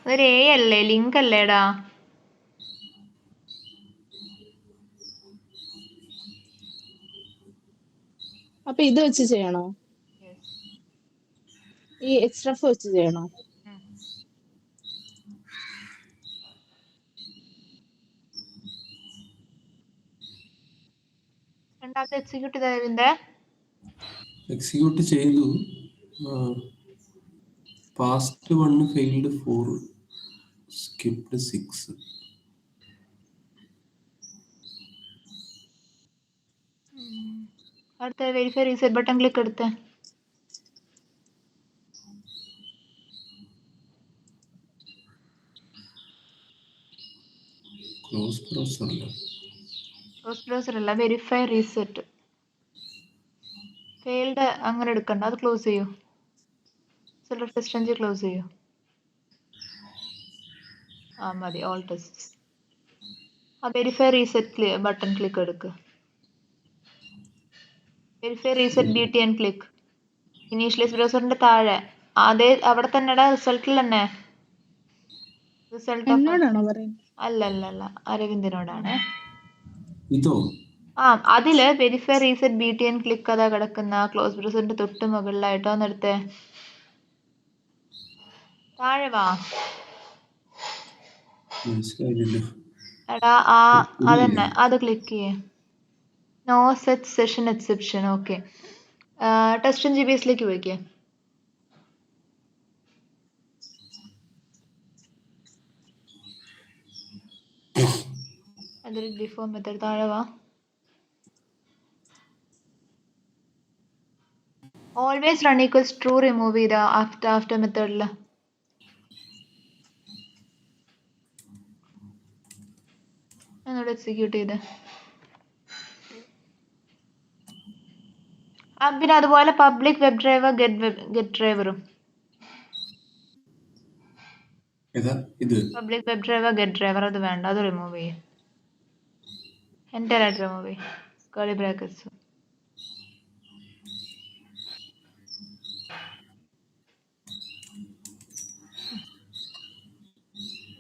അതൊരു എ അല്ലേ, ലിങ്ക് അല്ലേടാ? അപ്പൊ ഇത് വെച്ച് ചെയ്യണോ? ഈ എക്സ്ട്രഫ് വെച്ച് ചെയ്യണോ? രണ്ടാമത്തെ എക്സിക്യൂട്ട് ചെയ്തതിന്റെ എക്സിക്യൂട്ട് ചെയ്തു. Past 1 failed 4 skipped 6. അടുത്ത വെരിഫൈ റീസെറ്റ് ബട്ടൺ ക്ലിക്ക് എടുത്ത് ക്ലോസ് ബ്രൗസർ അല്ല, ക്ലോസ് ബ്രൗസർ അല്ല, വെരിഫൈ റീസെറ്റ്. ഫെയിൽഡ് അങ്ങനെ എടുക്കണ്ട, അത് ക്ലോസ് ചെയ്യൂ. സെൽഫ് ടെസ്റ്റ് എഞ്ചിൻ ക്ലോസ് ചെയ്യൂ. ആ മതി, ഓൾ ടെസ്റ്റ്. ആ വെരിഫൈ റീസെറ്റ് ബട്ടൺ ക്ലിക്ക് എടുക്ക്. Verify reset BTN click. Initialize ബ്രൗസറിന്റെ താഴെ അതേ അവിടെ തന്നെടാ, റിസൾട്ടിൽ തന്നെ. റിസൾട്ട് എന്നോടാണോ പറയുന്നത്? അല്ല അരവിന്ദനോടാണ്. ഇതോ? ആ അതില് വെരിഫൈ റീസെറ്റ് BTN ക്ലിക്ക് അതാ കിടക്കുന്ന ക്ലോസ് ബ്രൗസറിന്റെ തൊട്ട് മുകളിലായിട്ടോ ഒന്നെടുത്തേ. താഴെ വാ മനസ്സിലായില്ലല്ലോ. എടാ, അതന്നെ, അത് ക്ലിക്ക് ചെയ്യേ. No set session exception. Okay, test GBSലേക്ക് പോയിക്കേ. അതൊരു ബിഫോർ മെത്തേഡ് താഴെ വാ. Always run equals true remove ചെയ്ത ആഫ്റ്റർ മെത്തേഡില്. എന്നോട് എക്സിക്യൂട്ട് ചെയ്ത്. പിന്നെ അതുപോലെ പബ്ലിക് വെബ് ഡ്രൈവർ ഗെറ്റ് ഡ്രൈവറും. ഏതാ ഇത്? Public web driver get driver അത് വേണ്ട, അത് റിമൂവ് ചെയ്യും. എൻ്റർ ആയിട്ട് റിമൂവ് ചെയ്യും. Curly brackets.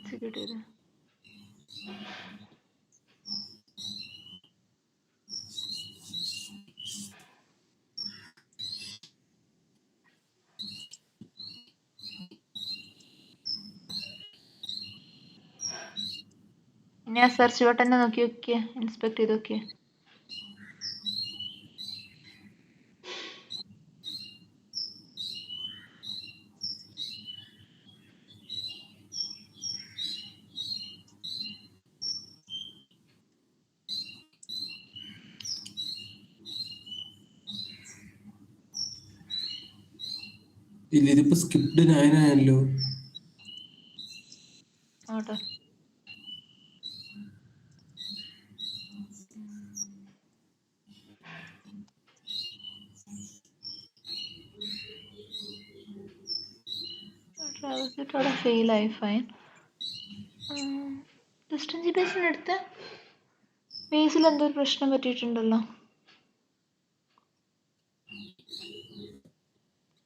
എക്സിക്യൂട്ട് ചെയ്ത്. ഇനി ആ സെർച്ച് ബട്ടൺ നോക്കി നോക്കിയേ, ഇൻസ്പെക്ട് ചെയ്ത് നോക്കിയേ. ഇല്ല, ഇതിപ്പോ സ്കിപ്ഡ് 9 ആയല്ലോ. ആട്ടെ, അവിടെ ഫെയിലായി, ഫൈൻ. ടെസ്റ്റ് GBSിനടുത്ത് ബേസിൽ എന്തോ ഒരു പ്രശ്നം പറ്റിയിട്ടുണ്ടല്ലോ.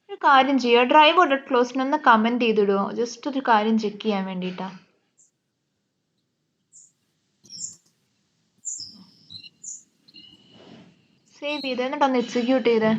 ഒരു കാര്യം ചെയ്യുക, ഡ്രൈവ് ഓർഡർ ക്ലോസിനൊന്ന് കമൻറ്റ് ചെയ്തിടുമോ? ജസ്റ്റ് ഒരു കാര്യം ചെക്ക് ചെയ്യാൻ വേണ്ടിയിട്ടാ. സേവ് ചെയ്ത് എന്നിട്ടൊന്ന് എക്സിക്യൂട്ട് ചെയ്തേ.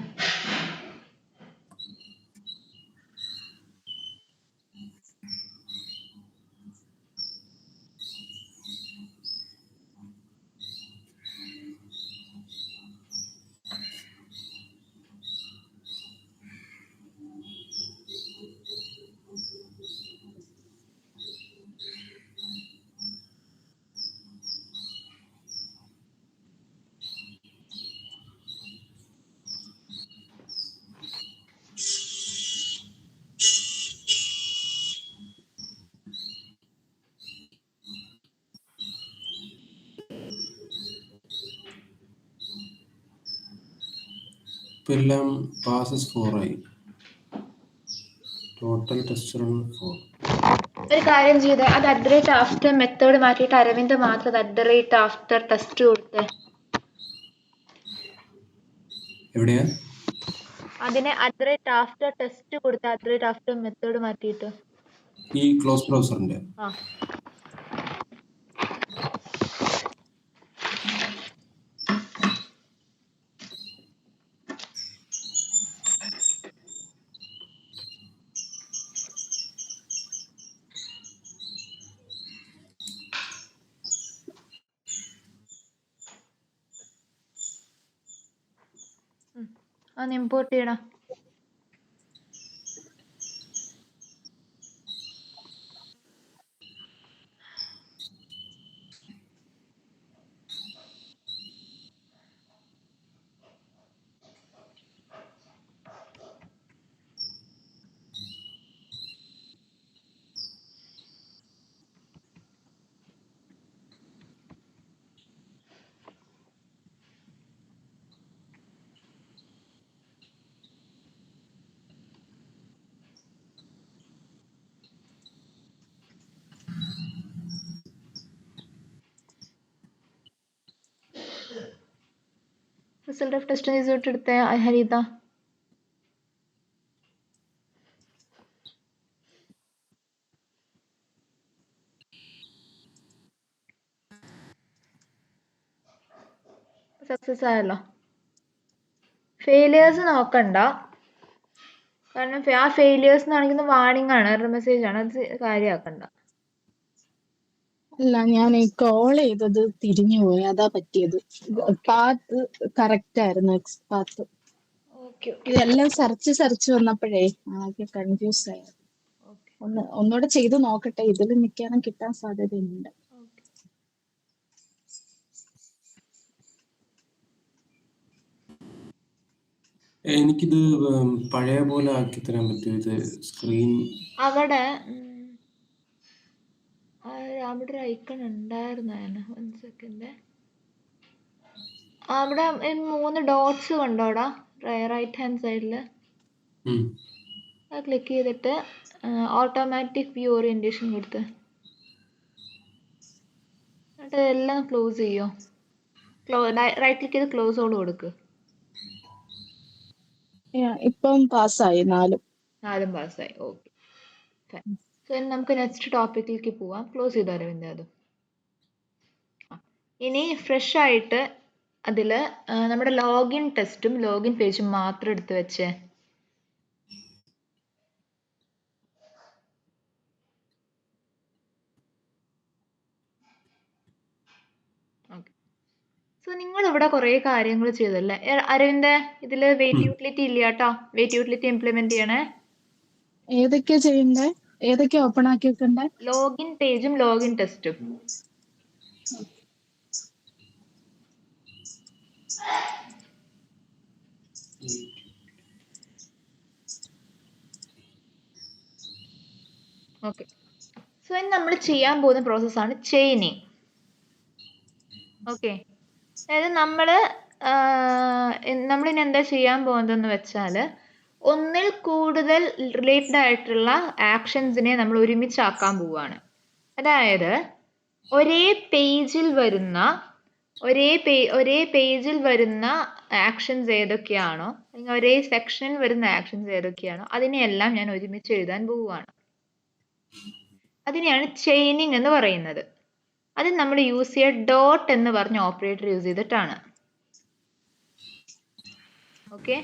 ഇപ്പൊ എല്ലാം പാസസ് 4 ആയി. Total test run 4. ഒരു കാര്യം ചെയ്തേ, അത് @after മെത്തേഡ് മാറ്റിയിട്ട് അരവിന്ദ് മാത്രം @after ടെസ്റ്റ് കൊടുത്തേ. എവിടെയാ? അതിനെ @after ടെസ്റ്റ് കൊടുത്ത @after മെത്തേഡ് മാറ്റിയിട്ട്. ഈ ക്ലോസ് ബ്രൗസറിന്റെ ആ ഒന്ന് ഇമ്പോർട്ട് ചെയ്യണം. റിസൾട്ട് ഓഫ് ടെസ്റ്റ് റിസൾട്ട് എടുത്ത ഹരിത. സക്സസ് ആയല്ലോ. ഫെയിലിയേഴ്സ് നോക്കണ്ട, കാരണം ആ ഫെയിലിയേഴ്സ് എന്നാണെങ്കിൽ വാർണിംഗ് ആണ്, എറർ മെസ്സേജ് ആണ്, അത് കാര്യമാക്കണ്ട. അല്ല, ഞാൻ ഈ കോൾ ചെയ്തത് തിരിഞ്ഞു പോയി, അതാ പറ്റിയത്. പാത്ത് കറക്റ്റ് ആയിരുന്നു, എക്സ് പാത്ത്. ഓക്കെ ഇതെല്ലാം സെർച്ച് വന്നപ്പോഴേ ആകെ കൺഫ്യൂസ് ആയി. ഒന്നുകൂടെ ചെയ്ത് നോക്കട്ടെ, ഇതിൽ മിക്കവാറും കിട്ടാൻ സാധ്യതയുണ്ട്. എനിക്കിത് പഴയ പോലെ ആക്കി തരാൻ പറ്റുമോ? ഇത് സ്ക്രീൻ അവിടെ അവിടെ ഒരു ഐക്കൺ ഉണ്ടായിരുന്നു. 1 സെക്കൻഡ്. അവിടെ 3 ഡോട്ട്സ് കണ്ടോടാ റൈറ്റ് ഹാൻഡ് സൈഡിൽ. അത് ക്ലിക്ക് ചെയ്തിട്ട് ഓട്ടോമാറ്റിക് വ്യൂ ഓറിയന്റേഷൻ കൊടുത്ത് എന്നിട്ട് എല്ലാം ക്ലോസ് ചെയ്യോ. റൈറ്റ് ക്ലിക്ക് ചെയ്ത് ക്ലോസ് ഓൾ കൊടുക്ക്. ഇപ്പം പാസ്സായി 4 പാസ്സായി. ഓക്കെ. സോ ഇനി നമുക്ക് നെക്സ്റ്റ് ടോപ്പിക്കിലേക്ക് പോവാം. ക്ലോസ് ചെയ്തോ അരവിന്ദ് അത്. ഇനി ഫ്രഷ് ആയിട്ട് അതിൽ നമ്മുടെ ലോഗിൻ ടെസ്റ്റും ലോഗിൻ പേജും മാത്രം എടുത്ത് വെച്ചേ. ഓക്കെ. സോ നിങ്ങൾ ഇവിടെ കുറേ കാര്യങ്ങൾ ചെയ്തല്ലേ അരവിന്ദ്? ഇതിൽ വെയിറ്റ് യൂട്ടിലിറ്റി ഇല്ല കേട്ടോ. വെയിറ്റ് യൂട്ടിലിറ്റി ഇംപ്ലിമെന്റ് ചെയ്യണേ. ഏതൊക്കെയാ ചെയ്യണ്ടേ? ഏതൊക്കെയാ ഓപ്പൺ ആക്കി വെക്കണ്ടേ? ലോഗിൻ പേജും ലോഗിൻ ടെസ്റ്റും. ഓക്കെ. സോ ഇനി നമ്മൾ ചെയ്യാൻ പോകുന്ന പ്രോസസ്സാണ് ചെയിനിങ്. ഓക്കെ. അതായത് നമ്മളിനി എന്താ ചെയ്യാൻ പോകുന്നതെന്ന് വെച്ചാൽ, ഒന്നിൽ കൂടുതൽ റിലേറ്റഡ് ആയിട്ടുള്ള ആക്ഷൻസിനെ നമ്മൾ ഒരുമിച്ചാക്കാൻ പോവുകയാണ്. അതായത് ഒരേ പേജിൽ വരുന്ന ആക്ഷൻസ് ഏതൊക്കെയാണോ, അല്ലെങ്കിൽ ഒരേ സെക്ഷനിൽ വരുന്ന ആക്ഷൻസ് ഏതൊക്കെയാണോ അതിനെയെല്ലാം ഞാൻ ഒരുമിച്ച് എഴുതാൻ പോവുകയാണ്. അതിനെയാണ് ചെയിനിങ് എന്ന് പറയുന്നത്. അത് നമ്മൾ യൂസ് ചെയ്യുക ഡോട്ട് എന്ന് പറഞ്ഞ ഓപ്പറേറ്റർ യൂസ് ചെയ്തിട്ടാണ്. ഓക്കെ.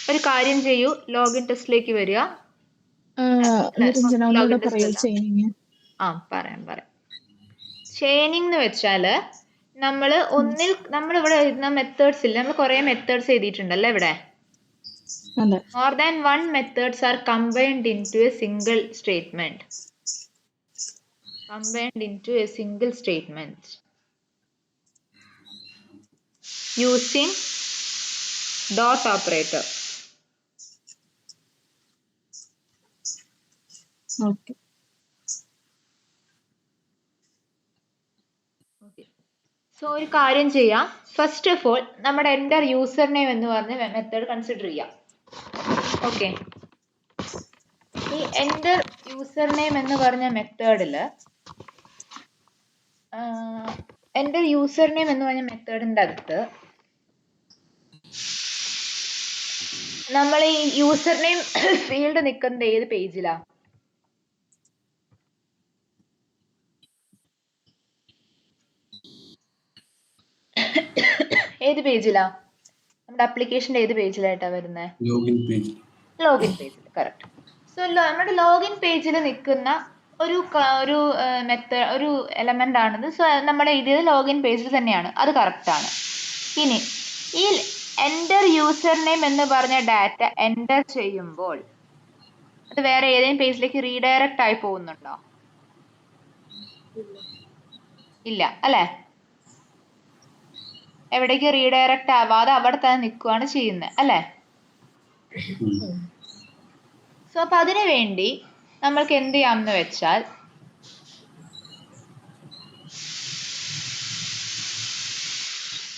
ഒരു കാര്യം ചെയ്യൂ, ലോഗിൻ ടെസ്റ്റിലേക്ക് വരിക. ഒന്നുകൂടെ പറയൂ ചെയിനിങ്. പറയാം. ചെയിനിങ് എന്ന് വെച്ചാൽ നമ്മളിവിടെ എഴുതുന്ന മെത്തേഡ്സ് ഇല്ല, നമ്മൾ കുറേ മെത്തേഡ്സ് എഴുതിയിട്ടുണ്ടല്ലോ ഇവിടെ. More than one methods are combined into a single statement. Using dot operator. Okay. So ഒരു കാര്യം ചെയ്യാം. ഫസ്റ്റ് ഓഫ് ഓൾ നമ്മുടെ എൻ്റർ യൂസർ നെയിം എന്ന് പറഞ്ഞ മെത്തേഡ് കൺസിഡർ ചെയ്യാം. ഓക്കെ. ഈ എൻ്റർ യൂസർ നെയിം എന്ന് പറഞ്ഞ മെത്തേഡിൻ്റെ അകത്ത് നമ്മൾ ഈ യൂസർ നെയിം ഫീൽഡ് നിൽക്കുന്നത് ഏത് പേജിലാ? ഏത് പേജിലാ? നമ്മുടെ ആപ്ലിക്കേഷന്റെ ഏത് പേജിലായിട്ടാ വരുന്നത്? Login page. ലോഗിൻ പേജിൽ, കറക്റ്റ്. സോ നമ്മുടെ ലോഗിൻ പേജിൽ നിൽക്കുന്ന ഒരു ഒരു എലമെന്റ് ആണിത്. സോ നമ്മുടെ ഇത് ലോഗിൻ പേജിൽ തന്നെയാണ്, അത് കറക്റ്റ് ആണ്. ഇനി ഈ എൻ്റർ യൂസർ നെയിം എന്ന് പറഞ്ഞ ഡാറ്റ എൻ്റർ ചെയ്യുമ്പോൾ അത് വേറെ ഏതെങ്കിലും പേജിലേക്ക് റീഡയറക്റ്റ് ആയി പോകുന്നുണ്ടോ? ഇല്ല അല്ലേ? എവിടേക്ക് റീഡയറക്റ്റ് ആവാതെ അവിടെ തന്നെ നിൽക്കുകയാണ് ചെയ്യുന്നത് അല്ലേ? സോ അപ്പൊ അതിനു വേണ്ടി നമ്മൾക്ക് എന്ത് ചെയ്യാമെന്ന് വെച്ചാൽ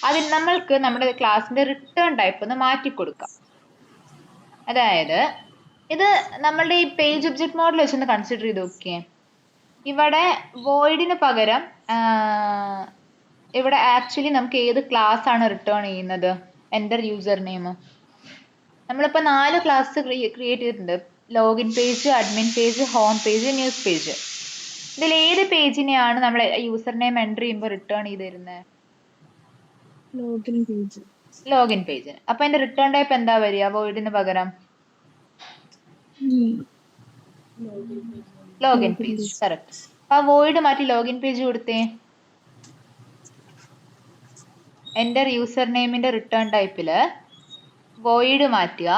അതിന് നമ്മൾക്ക് നമ്മുടെ ക്ലാസ്സിന്റെ റിട്ടേൺ ടൈപ്പ് ഒന്ന് മാറ്റി കൊടുക്കാം. അതായത് ഇത് നമ്മളുടെ ഈ പേജ് ഒബ്ജക്ട് മോഡൽ വെച്ചൊന്ന് കൺസിഡർ ചെയ്ത് നോക്കിയേ. ഇവിടെ വോയിഡിന് പകരം ഇവിടെ ആക്ച്വലി നമുക്ക് ഏത് ക്ലാസ് ആണ് റിട്ടേൺ ചെയ്യുന്നത്? Enter user name. നമ്മളിപ്പോൾ 4 ക്ലാസ് ക്രിയേറ്റ് ചെയ്തിട്ടുണ്ട്. Login page, admin page, home page, news page. ഇതിൽ ഏത് പേജിനെയാണ് നമ്മൾ യൂസർ നെയിം എൻ്റർ ചെയ്യുമ്പോൾ റിട്ടേൺ ചെയ്ത് തരുന്നത്? Login page. ലോഗിൻ പേജിന്. അപ്പൊ അതിന്റെ റിട്ടേൺ ടൈപ്പ് എന്താ വരിക വോയിഡിന് പകരം? Login page, correct. അപ്പൊ വോയിഡ് മാറ്റി ലോഗിൻ പേജ് കൊടുത്തേ. എൻ്റർ യൂസർ നെയിമിന്റെ റിട്ടേൺ ടൈപ്പില് വോയിഡ് മാറ്റുക,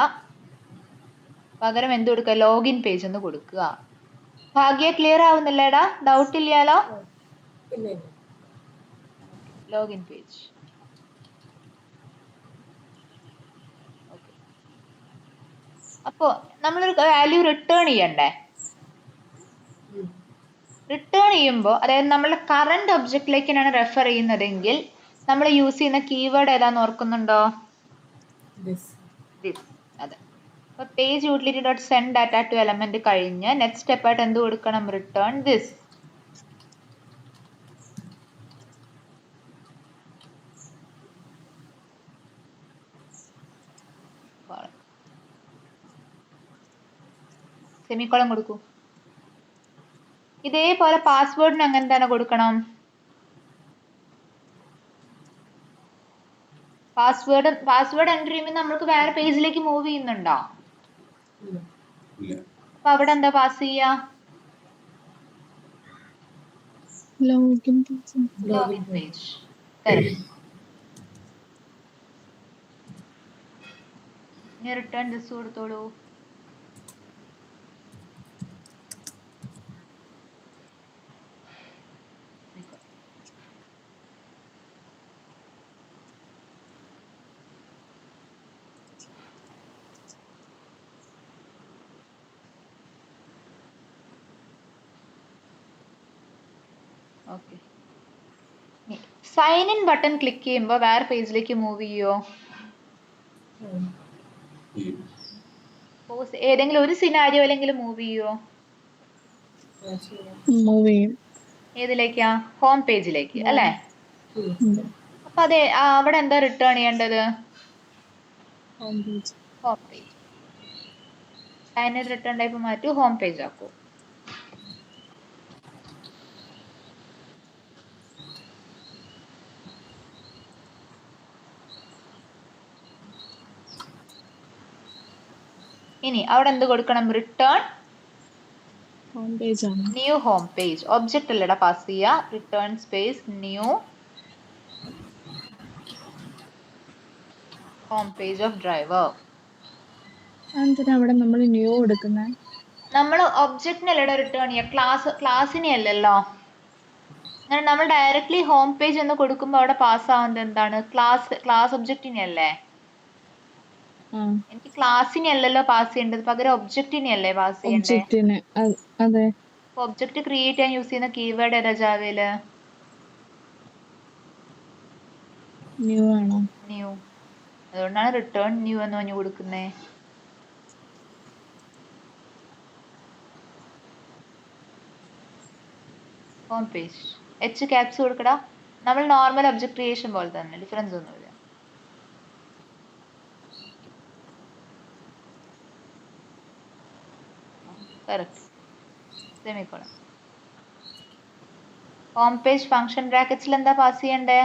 പകരം എന്ത് കൊടുക്കുക? ലോഗിൻ പേജ് എന്ന് കൊടുക്കുക. ഭാഗ്യ ക്ലിയർ ആവുന്നില്ലേടാ? ഡൗട്ട് ഇല്ലാലോ? Login page. അപ്പോ നമ്മളൊരു വാല്യൂ റിട്ടേൺ ചെയ്യണ്ടേ? റിട്ടേൺ ചെയ്യുമ്പോൾ, അതായത് നമ്മളുടെ കറണ്ട് ഒബ്ജക്റ്റിലേക്കാണ് റെഫർ ചെയ്യുന്നതെങ്കിൽ നമ്മൾ യൂസ് ചെയ്യുന്ന കീവേഡ് ഏതാന്ന് ഓർക്കുന്നുണ്ടോ? ദിസ്. അതെ. അപ്പൊ page utility dot send data to element കഴിഞ്ഞ് നെക്സ്റ്റ് സ്റ്റെപ്പ് ആയിട്ട് എന്ത് കൊടുക്കണം? Return this. സെമിക്കോളം കൊടുക്കൂ. ഇതേപോലെ പാസ്വേഡിന് അങ്ങനെ തന്നെ കൊടുക്കണം. പാസ്വേഡ് എൻ്റർ ചെയ്യുമ്പോൾ നമ്മൾക്ക് വേറെ പേജിലേക്ക് മൂവ് ചെയ്യുന്നുണ്ടോ? അപ്പൊ അവിടെ എന്താ പാസ് ചെയ്യാ? Login page. ഇനി റിട്ടേൺ ദിസ് കൊടുത്തോളൂ. Okay. Sign in button click ചെയ്യുമ്പോൾ വേറെ പേജിലേക്ക് മൂവ് ചെയ്യോ? ഏതെങ്കിലും ഒരു സിനാരിയോയിലെങ്കിലും മൂവ് ചെയ്യോ? മൂവ് ചെയ്യും. ഏതിലേക്കാ? ഹോം പേജിലേക്ക് അല്ലേ? അപ്പൊ അതെ, അവിടെ എന്താ റിട്ടേൺ ചെയ്യേണ്ടത്? Home page. Sign in return type മാറ്റൂ, ഹോം പേജ് ആക്കൂ. ഇനി അവിടെ എന്ത് കൊടുക്കണം? റിട്ടേൺ ഹോം പേജ് ആണ്. New home page. ഒബ്ജക്റ്റ് അല്ലടാ പാസ് ചെയ്യുക. Return space new home page of driver. എന്തിനാ അവിടെ നമ്മൾ ന്യൂ എടുക്കുന്നത്? നമ്മൾ ഒബ്ജക്റ്റിനല്ലടാ റിട്ടേൺ ചെയ്യുക, ക്ലാസ്സിനെ അല്ലല്ലോ. അങ്ങനെ നമ്മൾ ഡയറക്ട്ലി ഹോം പേജ് എന്ന് കൊടുക്കുമ്പോൾ അവിടെ പാസ് ആവുന്നത് എന്താണ്? ക്ലാസ് ഒബ്ജക്റ്റിനെ അല്ലേ? എനിക്ക് ക്ലാസ്സിനെ അല്ലല്ലോ പാസ് ചെയ്യേണ്ടത്, പകരം ഒബ്ജക്റ്റിനെ അല്ലേ പാസ് ചെയ്യേണ്ടത്? അതെ. ഒബ്ജക്റ്റ് ക്രിയേറ്റ് ചെയ്യാൻ യൂസ് ചെയ്യുന്ന കീവേഡ് ഏതാ ജാവയില്? ന്യൂ ആണോ? ന്യൂ. അതുകൊണ്ടാണ് റിട്ടേൺ ന്യൂ എന്ന് പറഞ്ഞു കൊടുക്കുന്നേ. Home page. എച്ച് ക്യാപ്സ് കൊടുക്കടാ. നമ്മൾ നോർമൽ ഒബ്ജക്റ്റ് ക്രിയേഷൻ പോലെ തന്നെ, ഡിഫറൻസ് ഒന്നുമില്ല. Correct. Semicolon. Home page function ബ്രാക്കറ്റ്സിൽ എന്താ പാസ് ചെയ്യണ്ടേ?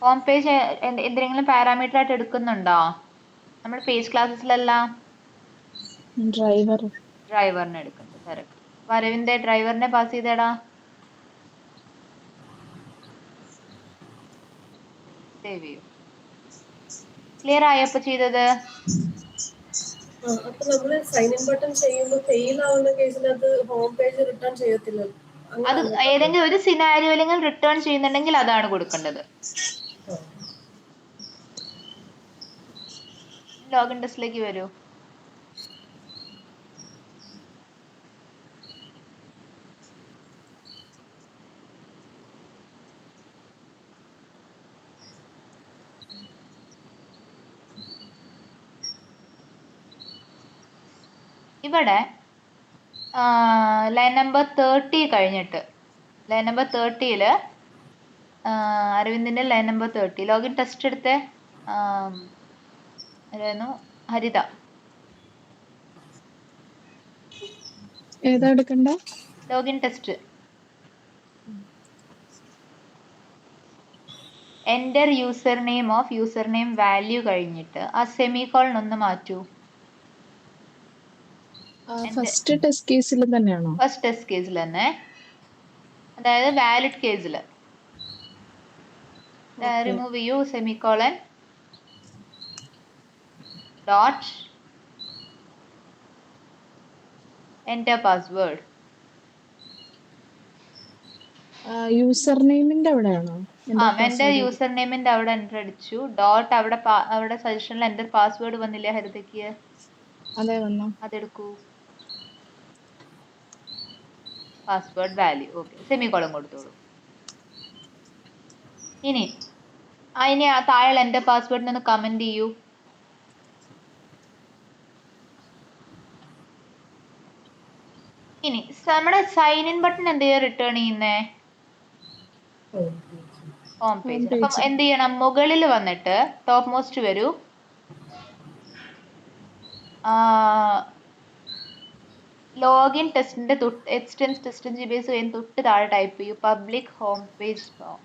ഹോം പേജ് എന്തെങ്കിലും പാരാമീറ്റർ ആയിട്ട് എടുക്കുന്നുണ്ടോ നമ്മൾ പേജ് ക്ലാസ്സസിലെല്ലാം? ഡ്രൈവറിനെ എടുക്കുന്നുണ്ട്. കറക്റ്റ്. വരവിന്റെ ഡ്രൈവറിനെ പാസ് ചെയ്തേടാ. സേവ് ചെയ്യൂ. ക്ലിയർ ആയപ്പോ ചെയ്തത്? അപ്പൊ നമ്മള് സൈൻ ഇൻ ബട്ടൺ ചെയ്യുമ്പോൾ ഫെയിൽ ആവുന്ന കേസിൽ അത് ഹോം പേജ് റിട്ടേൺ ചെയ്യത്തില്ലല്ലോ. അത് ഏതെങ്കിലും ഒരു സിനാരിയോയിലെങ്കിലും റിട്ടേൺ ചെയ്യുന്നുണ്ടെങ്കിൽ അതാണ് കൊടുക്കേണ്ടത്. ലോഗിൻ ടെസ്റ്റിലേക്ക് വരൂ. ഇവിടെ ലൈൻ നമ്പർ 30 കഴിഞ്ഞിട്ട് ലൈൻ നമ്പർ 30 അരവിന്ദിന്റെ ലൈൻ നമ്പർ 30 ലോഗിൻ ടെസ്റ്റ് എടുത്തേ. ആരായിരുന്നു? ഹരിത. ഏതാ എടുക്കണ്ട? Login test. Enter user name of username value കഴിഞ്ഞിട്ട് ആ സെമിക്കോളൻ ഒന്ന് മാറ്റൂ. ഫസ്റ്റ് ടെസ്റ്റ് കേസിൽ തന്നെയാണോ? ഫസ്റ്റ് ടെസ്റ്റ് കേസിൽ തന്നെ, അതായത് വാലിഡ് കേസിൽ റിമൂവ് ചെയ്യൂ. Semicolon dot enter password. User നെയിമിന്റെ അവിടെയാണോ? എന്റെ യൂസർ നെയിമിന്റെ അവിടെ എൻ്റർ അടിച്ചു. ഡോട്ട് അവിടെ സജഷനിൽ എൻ്റർ പാസ്വേഡ് വന്നില്ലേ ഹരിതയ്ക്ക്? അതെ വന്നു. അതെടുക്കൂ. Password value. ഓക്കെ. സെമിക്കോളൻ കൊടുത്തോളൂ. ഇനി ആ താഴെ എൻ്റർ പാസ്വേഡിനൊന്ന് കമന്റ് ചെയ്യൂ. ഇനി നമ്മുടെ സൈൻ ഇൻ ബട്ടൺ എന്ത് ചെയ്യാ റിട്ടേൺ ചെയ്യുന്നേ? Home page. അപ്പം എന്ത് ചെയ്യണം? മുകളിൽ വന്നിട്ട് ടോപ്പ് മോസ്റ്റ് വരൂ. ലോഗിൻ ടെസ്റ്റിന്റെ എക്സ്റ്റൻസ് ടെസ്റ്റ് ജിബേസ് കഴിഞ്ഞ് തൊട്ട് താഴെ ടൈപ്പ് ചെയ്യൂ public home page home.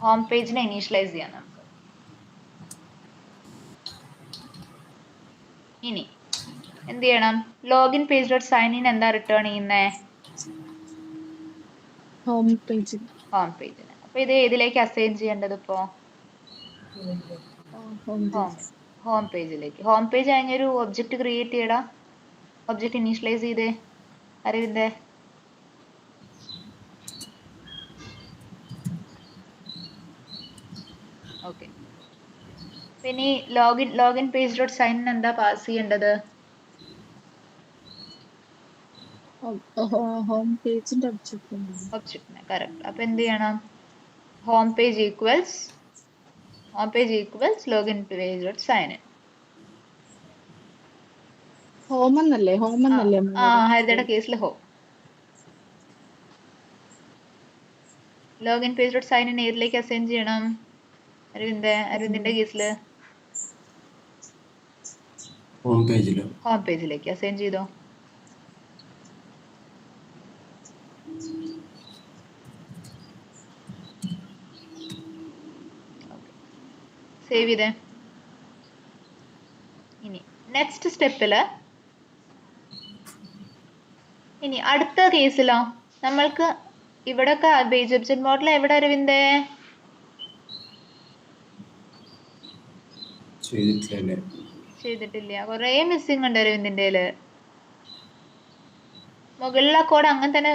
Home പേജിനെ ഇനീഷ്യലൈസ് ചെയ്യാം നമുക്ക്. ഇനി എന്ത് ചെയ്യണം? Login page dot sign in എന്താ റിട്ടേൺ ചെയ്യുന്നേ? ഹോം പേജിന്. അപ്പൊ ഇത് ഏതിലേക്ക് അസൈൻ ചെയ്യേണ്ടത് ഇപ്പോ? ഹോം പേജിലേക്ക്. ഹോം പേജ് കഴിഞ്ഞൊരു ഒബ്ജക്റ്റ് ക്രിയേറ്റ് ചെയ്യടാ. ഒബ്ജക്റ്റ് ഇനീഷ്യലൈസ് ചെയ്തേ അരവിന്ദേ. ഓക്കെ. പിന്നെ login page dot sign in എന്താ പാസ് ചെയ്യേണ്ടത്? ഹോം പേജിന്റെ ഒബ്ജക്റ്റിനെ. കറക്റ്റ്. അപ്പൊ എന്ത് ചെയ്യണം? Home page equals login page dot sign in. Home എന്നല്ലേ? ഹരിതയുടെ കേസിൽ home. Login page dot sign in ഏതിലേക്ക് അസൈൻ ചെയ്യണം? അരവിന്ദിന്റെ കേസില് ഹോം പേജിലേക്ക് അസൈൻ ചെയ്തോ. സേവ് ചെയ്തേ. ഇനി നെക്സ്റ്റ് സ്റ്റെപ്പില് ഇനി അടുത്ത കേസിലോ നമ്മൾക്ക് ഇവിടൊക്കെ പേജ് ഒബ്ജക്റ്റ് മോഡൽ എവിടെ അരവിന്ദേ? ചെയ്തിട്ടില്ല. കുറേ മിസ്സിംഗ് ഉണ്ട് അരവിന്ദിന്റെ. മുകളിലെ കോഡ് അങ്ങനെ തന്നെ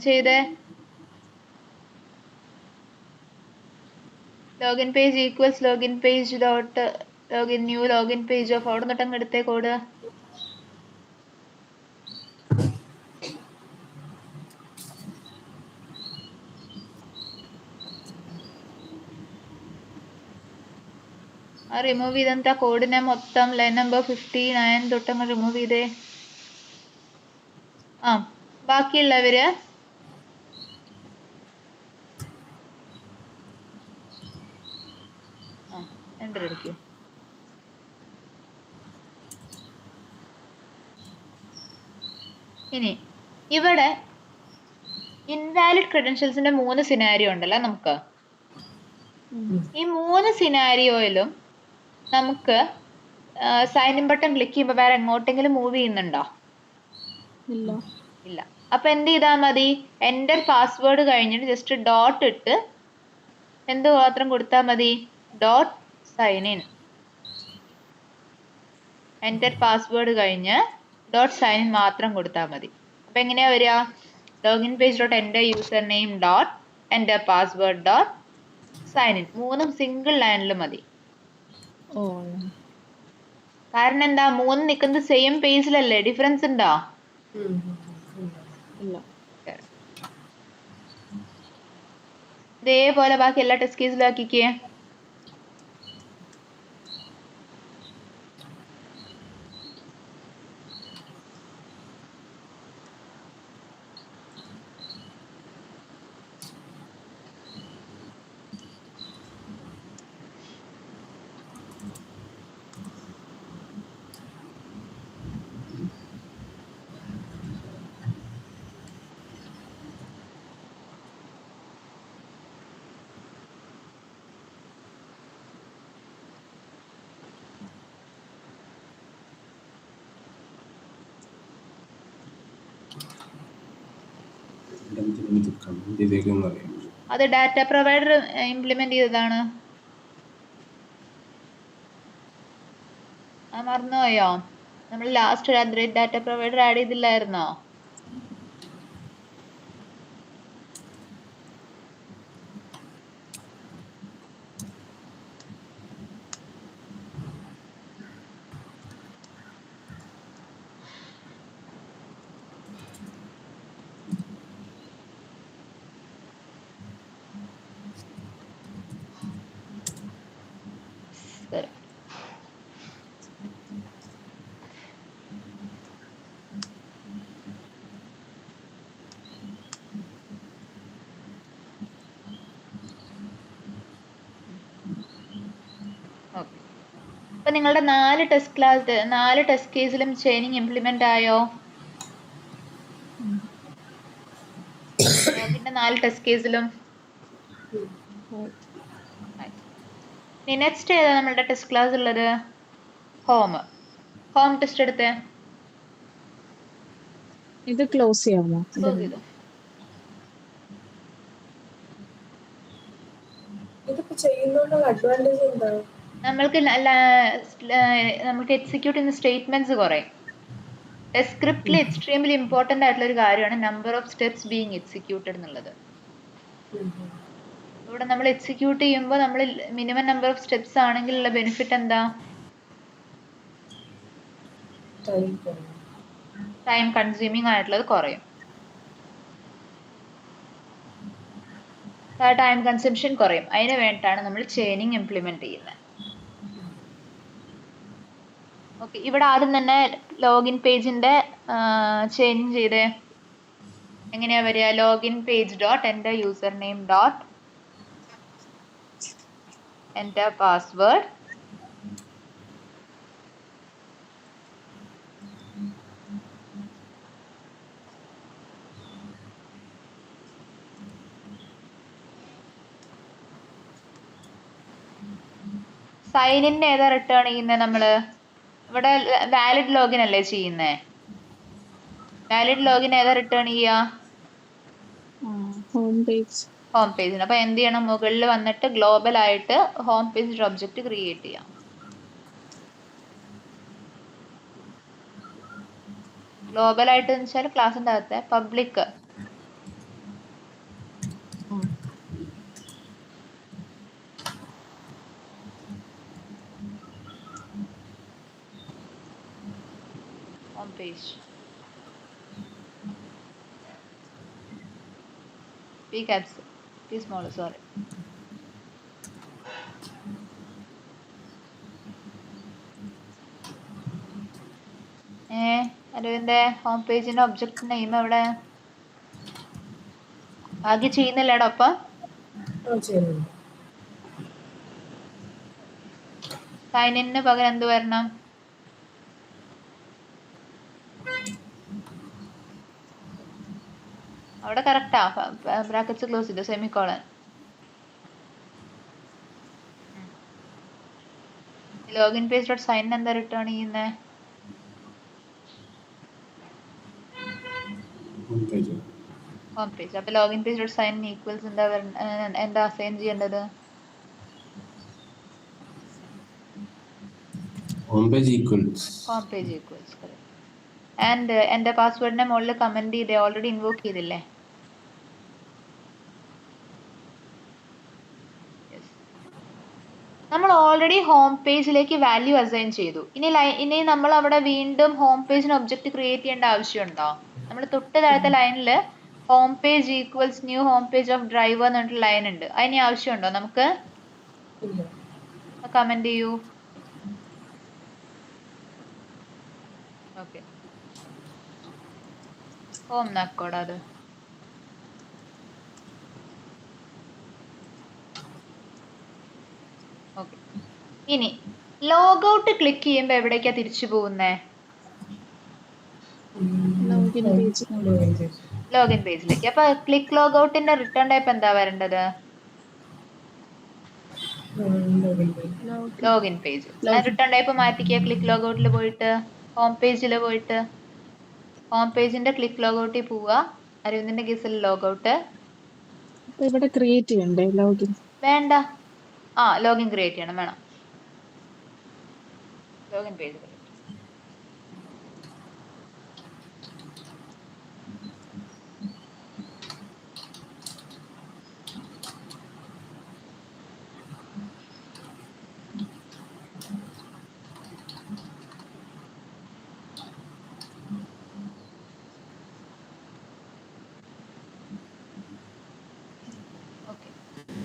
ചെയ്തേ. Login page equals login page dot login new login page of അവിടെ നിന്നിട്ട് അങ്ങ് എടുത്തേ കോഡ്. റിമൂവ് ചെയ്തെന്താ കോഡിനെ മൊത്തം ലൈൻ നമ്പർ 59 തൊട്ടങ്ങ് റിമൂവ് ചെയ്തേ. ബാക്കിയുള്ളവര് എൻ്റർ അടിക്കൂ. ഇനി ഇവിടെ ഇൻവാലിഡ് ക്രെഡൻഷ്യൽസിന്റെ 3 സിനാരിയോ ഉണ്ടല്ലോ നമുക്ക്. ഈ 3 സിനാരിയോയിലും നമുക്ക് സൈൻ ഇൻ ബട്ടൺ ക്ലിക്ക് ചെയ്യുമ്പോൾ വേറെ എങ്ങോട്ടെങ്കിലും മൂവ് ചെയ്യുന്നുണ്ടോ? ഇല്ല. അപ്പൊ എന്ത് ചെയ്താൽ മതി? എൻ്റർ പാസ്വേഡ് കഴിഞ്ഞിട്ട് ജസ്റ്റ് ഡോട്ട് ഇട്ട് എന്ത് മാത്രം കൊടുത്താൽ മതി? Dot sign in. Enter password കഴിഞ്ഞ് ഡോട്ട് സൈൻ ഇൻ മാത്രം കൊടുത്താൽ മതി. അപ്പൊ എങ്ങനെയാ വരിക? Login page dot enter user name dot enter password dot sign in. 3 single ലൈനിൽ മതി. കാരണം എന്താ? 3 നിൽക്കുന്നത് സെയിം പേജിലല്ലേ? ഡിഫറൻസ് ഉണ്ടോ? ഇതേപോലെ ബാക്കി എല്ലാ ടെസ്റ്റ് കേസിലും ആക്കിക്കേ. അത് ഡാറ്റ പ്രൊവൈഡർ ഇംപ്ലിമെന്റ് ചെയ്തതാണ്. മറന്നുപോയോ? നമ്മൾ ലാസ്റ്റ് ഡാറ്റ പ്രൊവൈഡർ ആഡ് ചെയ്തില്ലായിരുന്നോ? അപ്പൊ നിങ്ങളുടെ 4 ടെസ്റ്റ് കേസിലും ചെയിനിങ് ഇംപ്ലിമെന്റ് ആയോ? പിന്നെ 4 ടെസ്റ്റ് കേസിലും. നെക്സ്റ്റ് ഏതാ നമ്മളുടെ ടെസ്റ്റ് ക്ലാസ് ഉള്ളത്? ഹോം ടെസ്റ്റ് എടുത്തേ. ഇത് ക്ലോസ് ചെയ്യാമോ? ക്ലോസ് ചെയ്തു. ഇതിപ്പോ ചെയ്യുന്നോണ്ടുള്ള അഡ്വാൻറ്റേജ് എന്താ? നമുക്ക് എക്സിക്യൂട്ട് ചെയ്യുന്ന സ്റ്റേറ്റ്മെന്റ്സ് കുറയും. ടെസ്റ്റ് സ്ക്രിപ്റ്റിൽ എക്സ്ട്രീംലി ഇമ്പോർട്ടന്റ് ആയിട്ടുള്ള ഒരു കാര്യമാണ് number of steps being executed എന്നുള്ളത്. ഇവിടെ നമ്മൾ എക്സിക്യൂട്ട് ചെയ്യുമ്പോൾ നമ്മൾ മിനിമം നമ്പർ ഓഫ് സ്റ്റെപ്സ് ആണെങ്കിൽ ഉള്ള ബെനിഫിറ്റ് എന്താ? ടൈം കൺസ്യൂമിങ് ആയിട്ടുള്ളത് കുറയും. ടൈം കൺസംഷൻ കുറയും. അതിന് വേണ്ടിയിട്ടാണ് നമ്മൾ ചെയിനിങ് ഇംപ്ലിമെന്റ് ചെയ്യുന്നത്. ഓക്കെ, ഇവിടെ ആദ്യം തന്നെ ലോഗിൻ പേജിന്റെ ചെയിനിങ് ചെയ്തേ. എങ്ങനെയാ വരിക? Login page dot enter user name dot enter password sign in ഏതാ റിട്ടേൺ ചെയ്യുന്നത്? നമ്മള് ഇവിടെ വാലിഡ് ലോഗിൻ അല്ലേ ചെയ്യുന്നേ? വാലിഡ് ലോഗിൻ ഏതാ റിട്ടേൺ ചെയ്യുക? ഹോം പേജിന്. അപ്പൊ എന്ത് ചെയ്യണം? മുകളിൽ വന്നിട്ട് ഗ്ലോബൽ ആയിട്ട് ഹോം പേജ് ഒബ്ജക്റ്റ് ക്രിയേറ്റ് ചെയ്യാം. ഗ്ലോബൽ ആയിട്ട് എന്ന് വെച്ചാൽ ക്ലാസിന്റെ അകത്തെ public home page. P caps, P small, sorry. അരവിന്റെ ഹോം പേജിന്റെ ഒബ്ജക്റ്റ് നെയിം എവിടെ? ആകെ ചെയ്യുന്നില്ലേടാ? അപ്പം സൈൻ ഇന്നിന് പകരം എന്ത് വരണം? അവിടെ കറക്റ്റാ, ബ്രാക്കറ്റ്സ് ക്ലോസ് ചെയ്തു, semicolon. Login page dot sign എന്താ റിട്ടേൺ ചെയ്യുന്നത്? Home page. Home page. അപ്പൊ login page dot sign equals എന്താ അസൈൻ ചെയ്യേണ്ടത്? Home page equals. Home page equals. And എന്റെ പാസ്വേഡിനെ മുകളിൽ കമന്റ് ചെയ്തേ, ഓൾറെഡി ഇൻവോക്ക് ചെയ്തില്ലേ? നമ്മൾ ഓൾറെഡി ഹോം പേജിലേക്ക് വാല്യൂ അസൈൻ ചെയ്തു. ഇനി നമ്മൾ അവിടെ വീണ്ടും ഹോം പേജിന് ഒബ്ജക്റ്റ് ക്രിയേറ്റ് ചെയ്യേണ്ട ആവശ്യമുണ്ടോ? നമ്മൾ തൊട്ട് താഴത്തെ ലൈനിൽ home page equals new home page of driver എന്ന് പറഞ്ഞിട്ട് ലൈൻ ഉണ്ട്. അതിന് ആവശ്യമുണ്ടോ നമുക്ക്? കമന്റ് ചെയ്യൂ. ഓക്കെ, ഹോം നക്കോടാ അത്. ഓക്കെ, ഇനി ലോഗൗട്ട് ക്ലിക്ക് ചെയ്യുമ്പോൾ എവിടേക്കാ തിരിച്ചു പോകുന്നേ? ലോഗിൻ പേജിലേക്ക്. അപ്പൊ ക്ലിക്ക് ലോഗൗട്ടിന്റെ റിട്ടേൺ ടൈപ്പ് എന്താ വരേണ്ടത്? Login page. റിട്ടേൺ ടൈപ്പ് മാറ്റിക്കുക. ക്ലിക്ക് ലോഗൗട്ടിൽ പോയിട്ട് ഹോം പേജിൽ പോയിട്ട് ഹോം പേജിന്റെ ക്ലിക്ക് ലോഗൗട്ടിൽ പോവുക. അരവിന്ദിന്റെ കേസിൽ ലോഗൗട്ട് ഇവിടെ ക്രിയേറ്റ് ചെയ്യണ്ടേ ലോഗിൻ? വേണ്ട. ലോഗിൻ ക്രിയേറ്റ് ചെയ്യണം, വേണം. Login page create.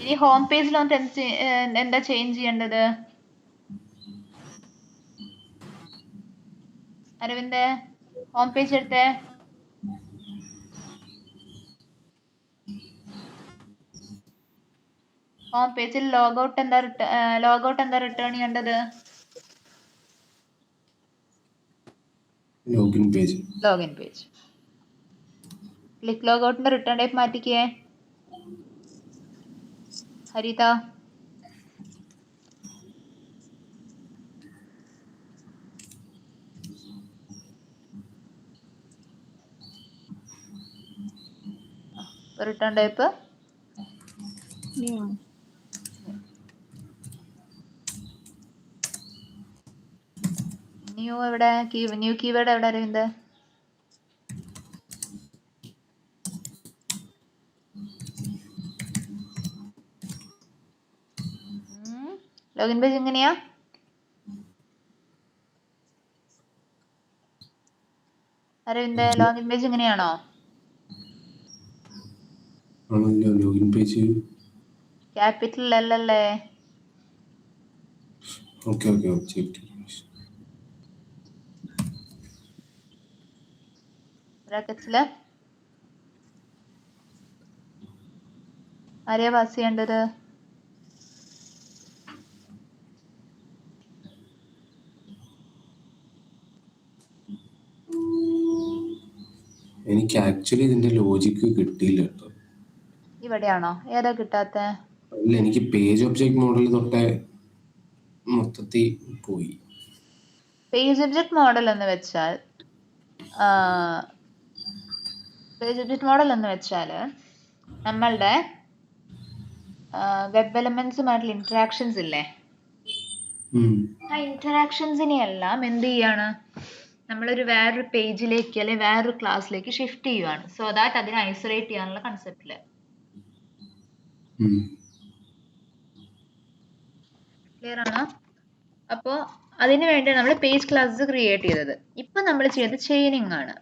ഇനി ഹോം പേജിൽ വന്നിട്ട് എന്താ ചേഞ്ച് ചെയ്യേണ്ടത്? അരവിന്ദ് ഹോം പേജ് എടുത്തേ. ഹോം പേജിൽ ലോഗൗട്ട് എന്താ റിട്ടേൺ ചെയ്യേണ്ടത്? Login page. Login page. Click ലോഗൗട്ടിന്റെ റിട്ടേൺ ടൈപ്പ് മാറ്റിക്കേ. Haritha return type new. എവിടെ ന്യൂ കീവേഡ് എവിടെ അരവിന്ദ്? ലോഗിൻ പേജ് എങ്ങനെയാ? അരവിന്ദ് ലോഗിൻ പേജ് എങ്ങനെയാണോ? ആണല്ലോ, ലോഗിൻ പേജ് ക്യാപിറ്റൽ എൽ അല്ലേ? ഓക്കെ ഓക്കെ ഒബ്ജക്റ്റ് ബ്രാക്കറ്റ്സില് ആരെയാ പാസ് ചെയ്യേണ്ടത്? എനിക്ക് ആക്ച്വലി ഇതിന്റെ ലോജിക്ക് കിട്ടിയില്ല കേട്ടോ. ഇവിടെയാണോ? ഏതാ കിട്ടാത്ത? അല്ല, എനിക്ക് പേജ് ഒബ്ജക്റ്റ് മോഡൽ തൊട്ടേ മൊത്തത്തിൽ പോയി. പേജ് ഒബ്ജക്റ്റ് മോഡൽ എന്ന് വെച്ചാൽ നമ്മളുടെ വെബ് എലമെന്റ്സുമായിട്ടുള്ള ഇന്ററാക്ഷൻസ് ഇല്ലേ? ആ ഇന്ററാക്ഷൻസിനെ എല്ലാം എന്ത് ചെയ്യാണ്? നമ്മളൊരു വേറൊരു പേജിലേക്ക് അല്ലെങ്കിൽ വേറൊരു ക്ലാസ്സിലേക്ക് ഷിഫ്റ്റ് ചെയ്യുവാണ്. സോ ദാറ്റ് അതിനെ ഐസൊലേറ്റ് ചെയ്യാനുള്ള കൺസെപ്റ്റില്. ക്ലിയർ ആണോ? അപ്പോ അതിനു വേണ്ടിയാണ് നമ്മൾ പേജ് ക്ലാസ് ക്രിയേറ്റ് ചെയ്തത്. ഇപ്പൊ നമ്മൾ ചെയ്തത് ചെയിനിങ് ആണ്.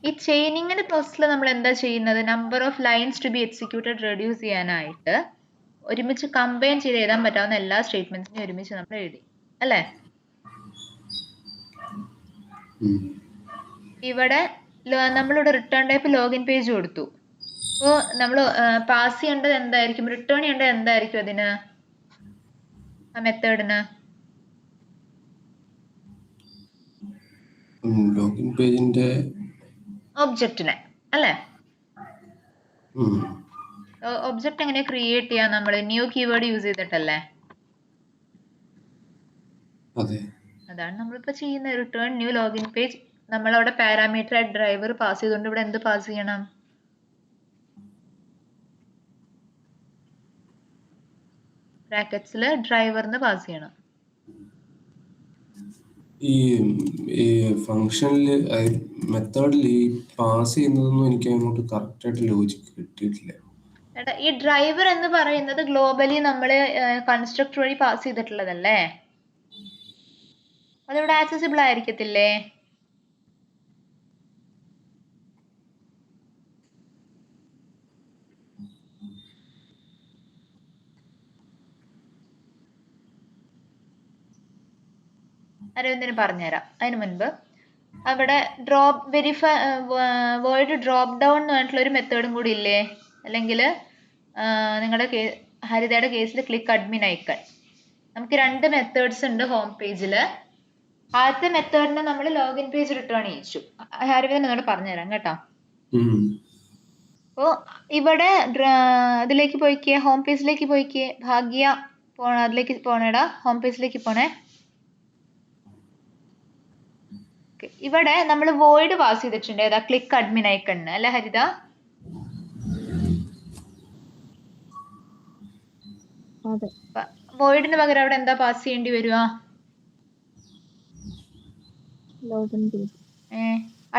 ഈ ചെയിനിങ്ങിന്റെ പ്രോസസ്സിൽ നമ്മൾ എന്താ ചെയ്യുന്നത്? Number of lines to be executed reduce ചെയ്യാനായിട്ട് ഒരുമിച്ച് കമ്പൈൻ ചെയ്ത് എഴുതാൻ പറ്റാവുന്ന എല്ലാ സ്റ്റേറ്റ്മെന്റ്സിനെയും ഒരുമിച്ച് നമ്മൾ എഴുതി, അല്ലേ? ഇവിടെ നമ്മളിവിടെ റിട്ടേൺ ടൈപ്പ് ലോഗിൻ പേജ് കൊടുത്തു. അപ്പോൾ നമ്മൾ പാസ് ചെയ്യേണ്ടത് എന്തായിരിക്കും? റിട്ടേൺ ചെയ്യേണ്ടത് എന്തായിരിക്കും? അതിന് ആ മെത്തേഡിന്? ലോഗിൻ പേജിന്റെ ഒബ്ജക്റ്റിനെ അല്ലേ? ഒബ്ജക്റ്റ് എങ്ങനെ ക്രിയേറ്റ് ചെയ്യാം? നമ്മൾ ന്യൂ കീവേഡ് യൂസ് ചെയ്തിട്ടല്ലേ? അതെ. അതാണ് നമ്മളിപ്പോൾ ചെയ്യുന്ന റിട്ടേൺ ന്യൂ ലോഗിൻ പേജ്. നമ്മളവിടെ പാരാമീറ്റർ ഡ്രൈവർ പാസ് ചെയ്തുകൊണ്ട് ഇവിടെ എന്ത് പാസ് ചെയ്യണം? ബ്രാക്കറ്റ്സിൽ ഡ്രൈവറിന് പാസ് ചെയ്യണം. ഈ ഫംഗ്ഷനിൽ മെത്തേഡിൽ ഈ പാസ് ചെയ്യുന്നതൊന്നും എനിക്ക് അങ്ങോട്ട് കറക്റ്റ് ആയിട്ട് ലോജിക്ക് കിട്ടിയിട്ടില്ല. ഈ ഡ്രൈവർ എന്ന് പറയുന്നത് ഗ്ലോബലി നമ്മൾ കൺസ്ട്രക്ട് വഴി പാസ് ചെയ്തിട്ടുള്ളതല്ലേ? അതിവിടെ ആക്സസിബിൾ ആയിരിക്കത്തില്ലേ? അരവിന്ദന് പറഞ്ഞുതരാം. അതിന് മുൻപ് അവിടെ വേർഡ് ഡ്രോപ്പ് ഡൗൺ എന്ന് പറഞ്ഞിട്ടുള്ള ഒരു മെത്തേഡും കൂടി ഇല്ലേ? അല്ലെങ്കിൽ നിങ്ങളുടെ ഹരിതയുടെ കേസിൽ ക്ലിക്ക് അഡ്മിൻ ഐക്കൺ. നമുക്ക് 2 മെത്തേഡ്സ് ഉണ്ട് ഹോം പേജിൽ. ആദ്യത്തെ മെത്തേഡിനെ നമ്മൾ ലോഗിൻ പേജ് റിട്ടേൺ ചെയ്യിച്ചു. ഹരിവരൻ എന്നോട് പറഞ്ഞുതരാം കേട്ടോ. അപ്പോൾ ഇവിടെ ഇതിലേക്ക് പോയിക്കേ, ഹോം പേജിലേക്ക് പോയിക്കേ. ഭാഗ്യ അതിലേക്ക് പോണേടാ, ഹോം പേജിലേക്ക് പോണേ. ഇവിടെ നമ്മൾ വോയിഡ് പാസ് ചെയ്തിട്ടുണ്ട്. ഏതാ? ക്ലിക്ക് അഡ്മിൻ ഐക്കണ് അല്ലെ ഹരിത? വോയിഡിന് പകരം അവിടെ എന്താ പാസ് ചെയ്യേണ്ടി വരുക?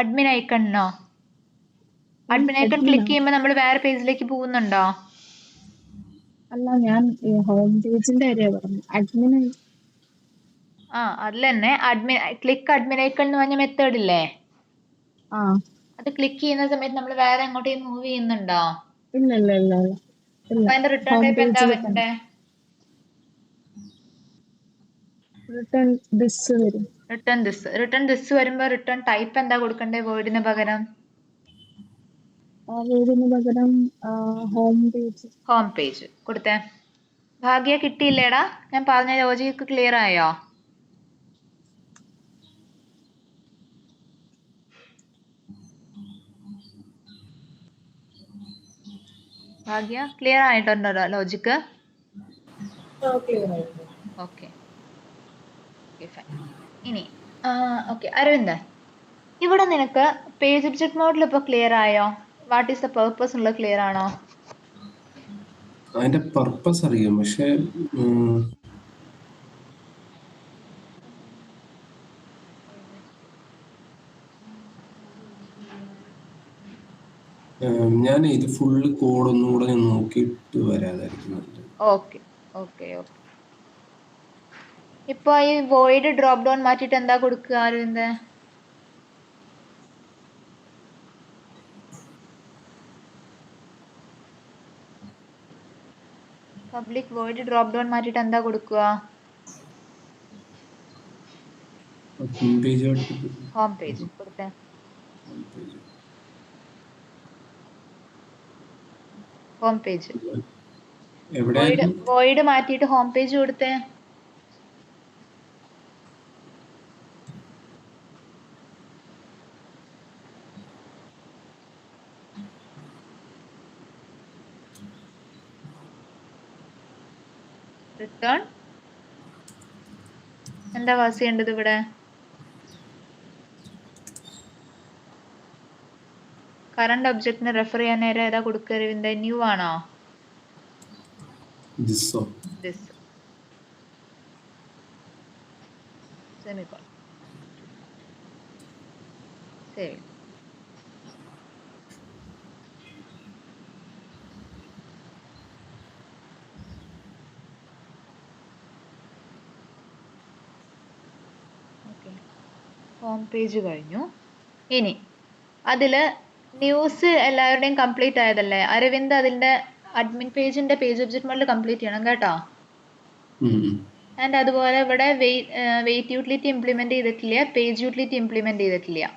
അഡ്മിൻ ഐക്കണോ? അഡ്മിൻ ഐക്കൺ ക്ലിക്ക് ചെയ്യുമ്പോൾ നമ്മൾ വേറെ പേജിലേക്ക് പോകുന്നുണ്ടോ? അല്ല, ഞാൻ ഹോം പേജിന്റെ കാര്യമാണ് പറഞ്ഞത്. അഡ്മിൻ അതിൽ തന്നെ ക്ലിക്ക് അഡ്മിൻ ഐക്കൺ എന്ന് പറഞ്ഞ മെത്തേഡ് ഇല്ലേ? അത് ക്ലിക്ക് ചെയ്യുന്ന സമയത്ത് നമ്മൾ വേറെ എങ്ങോട്ടേലും മൂവ് ചെയ്യുന്നുണ്ടോ? ഇല്ല. അപ്പൊ അതിന്റെ റിട്ടേൺ ടൈപ്പ് എന്താ വരണ്ടേ? റിട്ടേൺ ദിസ് വരുമ്പോ റിട്ടേൺ ടൈപ്പ് എന്താ കൊടുക്കണ്ടേ വേർഡിന് പകരം? ഹോം പേജ് കൊടുത്തേ. ഭാഗ്യ കിട്ടിയില്ലേടാ? ഞാൻ പറഞ്ഞ ലോജിക്ക് ക്ലിയർ ആയോ? ഭാഗ്യ ക്ലിയർ ആയിട്ടുണ്ടോ ലോജിക്ക്? Okay fine. ഇനി ഓക്കെ അരവിന്ദ്, ഇവിടെ നിനക്ക് പേജ് ഒബ്ജക്ട് മോഡൽ ഇപ്പോൾ ക്ലിയർ ആയോ? വാട്ട് ഈസ് ദ പർപ്പസ് ഉള്ളത് ക്ലിയർ ആണോ? അതിന്റെ പർപ്പസ് അറിയാം, പക്ഷെ ഞാൻ ഇത് ഫുള്ള് കോഡ് ഒന്നും കൂടെ ഞാൻ നോക്കിയിട്ട് വരാതായിരിക്കുന്നുണ്ട്. ഓക്കെ. ഇപ്പൊ ഈ വോയിഡ് ഡ്രോപ്പ് ഡൗൺ മാറ്റിയിട്ട് എന്താ കൊടുക്കുക Aravind? Public void drop down മാറ്റിയിട്ട് എന്താ കൊടുക്കുക? ഹോം പേജ് കൊടുത്തേ. ഹോം പേജ് വോയിഡ് മാറ്റിയിട്ട് ഹോം പേജ് കൊടുത്തേ. റിട്ടേൺ എന്താ പാസ് ചെയ്യേണ്ടത് ഇവിടെ? കറണ്ട് ഒബ്ജക്റ്റിനെ റെഫർ ചെയ്യാൻ നേരം ഏതാ കൊടുക്കുക അരവിന്ദ്? ന്യൂ ആണോ? This semicolon. Save. Okay, home page കഴിഞ്ഞു. ഇനി അതില് ന്യൂസ് എല്ലാവരുടെയും കംപ്ലീറ്റ് ആയതല്ലേ അരവിന്ദ്? അതിന്റെ അഡ്മിൻ പേജിന്റെ പേജ് ഒബ്ജക്ട് മോഡൽ കംപ്ലീറ്റ് ചെയ്യണം കേട്ടോ. ആൻഡ് അതുപോലെ ഇവിടെ വെയിറ്റ് യൂട്ടിലിറ്റി ഇംപ്ലിമെന്റ് ചെയ്തിട്ടില്ല, പേജ് യൂട്ടിലിറ്റി ഇംപ്ലിമെന്റ് ചെയ്തിട്ടില്ല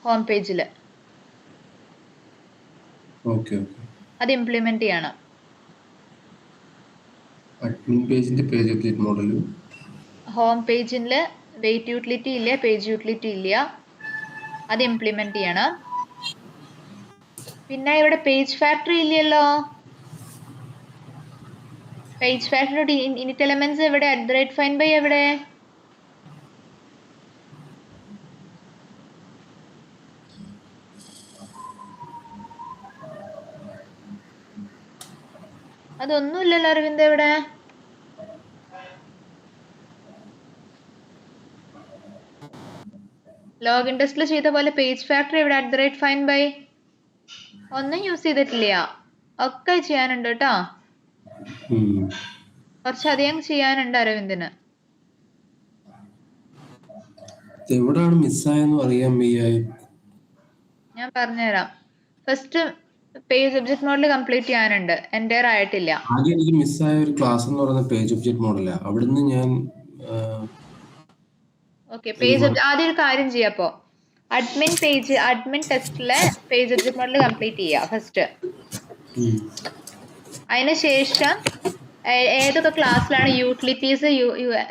ഹോം പേജിൽ. അത് ഇംപ്ലിമെന്റ് ചെയ്യണം. അഡ്മിൻ പേജിന്റെ പേജ് ഒബ്ജക്റ്റ് മോഡൽ. ഹോം പേജിൽ വെയിറ്റ് യൂട്ടിലിറ്റി ഇല്ല, പേജ് യൂട്ടിലിറ്റി ഇല്ല, അത് ഇംപ്ലിമെന്റ് ചെയ്യണം. പിന്നെ ഇവിടെ പേജ് ഫാക്ടറി ഇല്ലല്ലോ. പേജ് ഫാക്ടറി ഇനിറ്റ് എലമെന്റ്സ് എവിടെ? @find by എവിടെ? അതൊന്നുമില്ലല്ലോ അരവിന്ദ് ഇവിടെ. ലോഗിൻ ടെസ്റ്റിൽ ചെയ്ത പോലെ പേജ് ഫാക്ടറി ഇവിടെ @find by ഒന്നും യൂസ് ചെയ്തിട്ടില്ല. ഒക്കെ ചെയ്യാനുണ്ട് കേട്ടോ. കുറച്ചധികം ചെയ്യാനുണ്ട് അരവിന്ദിന്. എവിടാണ് മിസ്സായെന്ന് അറിയാൻ വയ്യ. ഞാൻ പറഞ്ഞുതരാം. First page object model complete ചെയ്യാനുണ്ട്, എൻ്റെ ആയിട്ടില്ല. ആദ്യം എനിക്ക് മിസ്സായ ഒരു ക്ലാസ് എന്ന് പറയുന്ന പേജ് ഒബ്ജക്റ്റ് മോഡലാ. അവിടുന്ന് ഞാൻ ഓക്കെ, പേജ് ആദ്യം ഒരു കാര്യം ചെയ്യാപ്പോ, അഡ്മിൻ ടെസ്റ്റിലെ പേജ് ഒബ്ജക്റ്റ് മോഡൽ കംപ്ലീറ്റ് ചെയ്യുക ഫസ്റ്റ്. അതിനുശേഷം ഏതൊക്കെ ക്ലാസ്സിലാണ് യൂട്ടിലിറ്റീസ്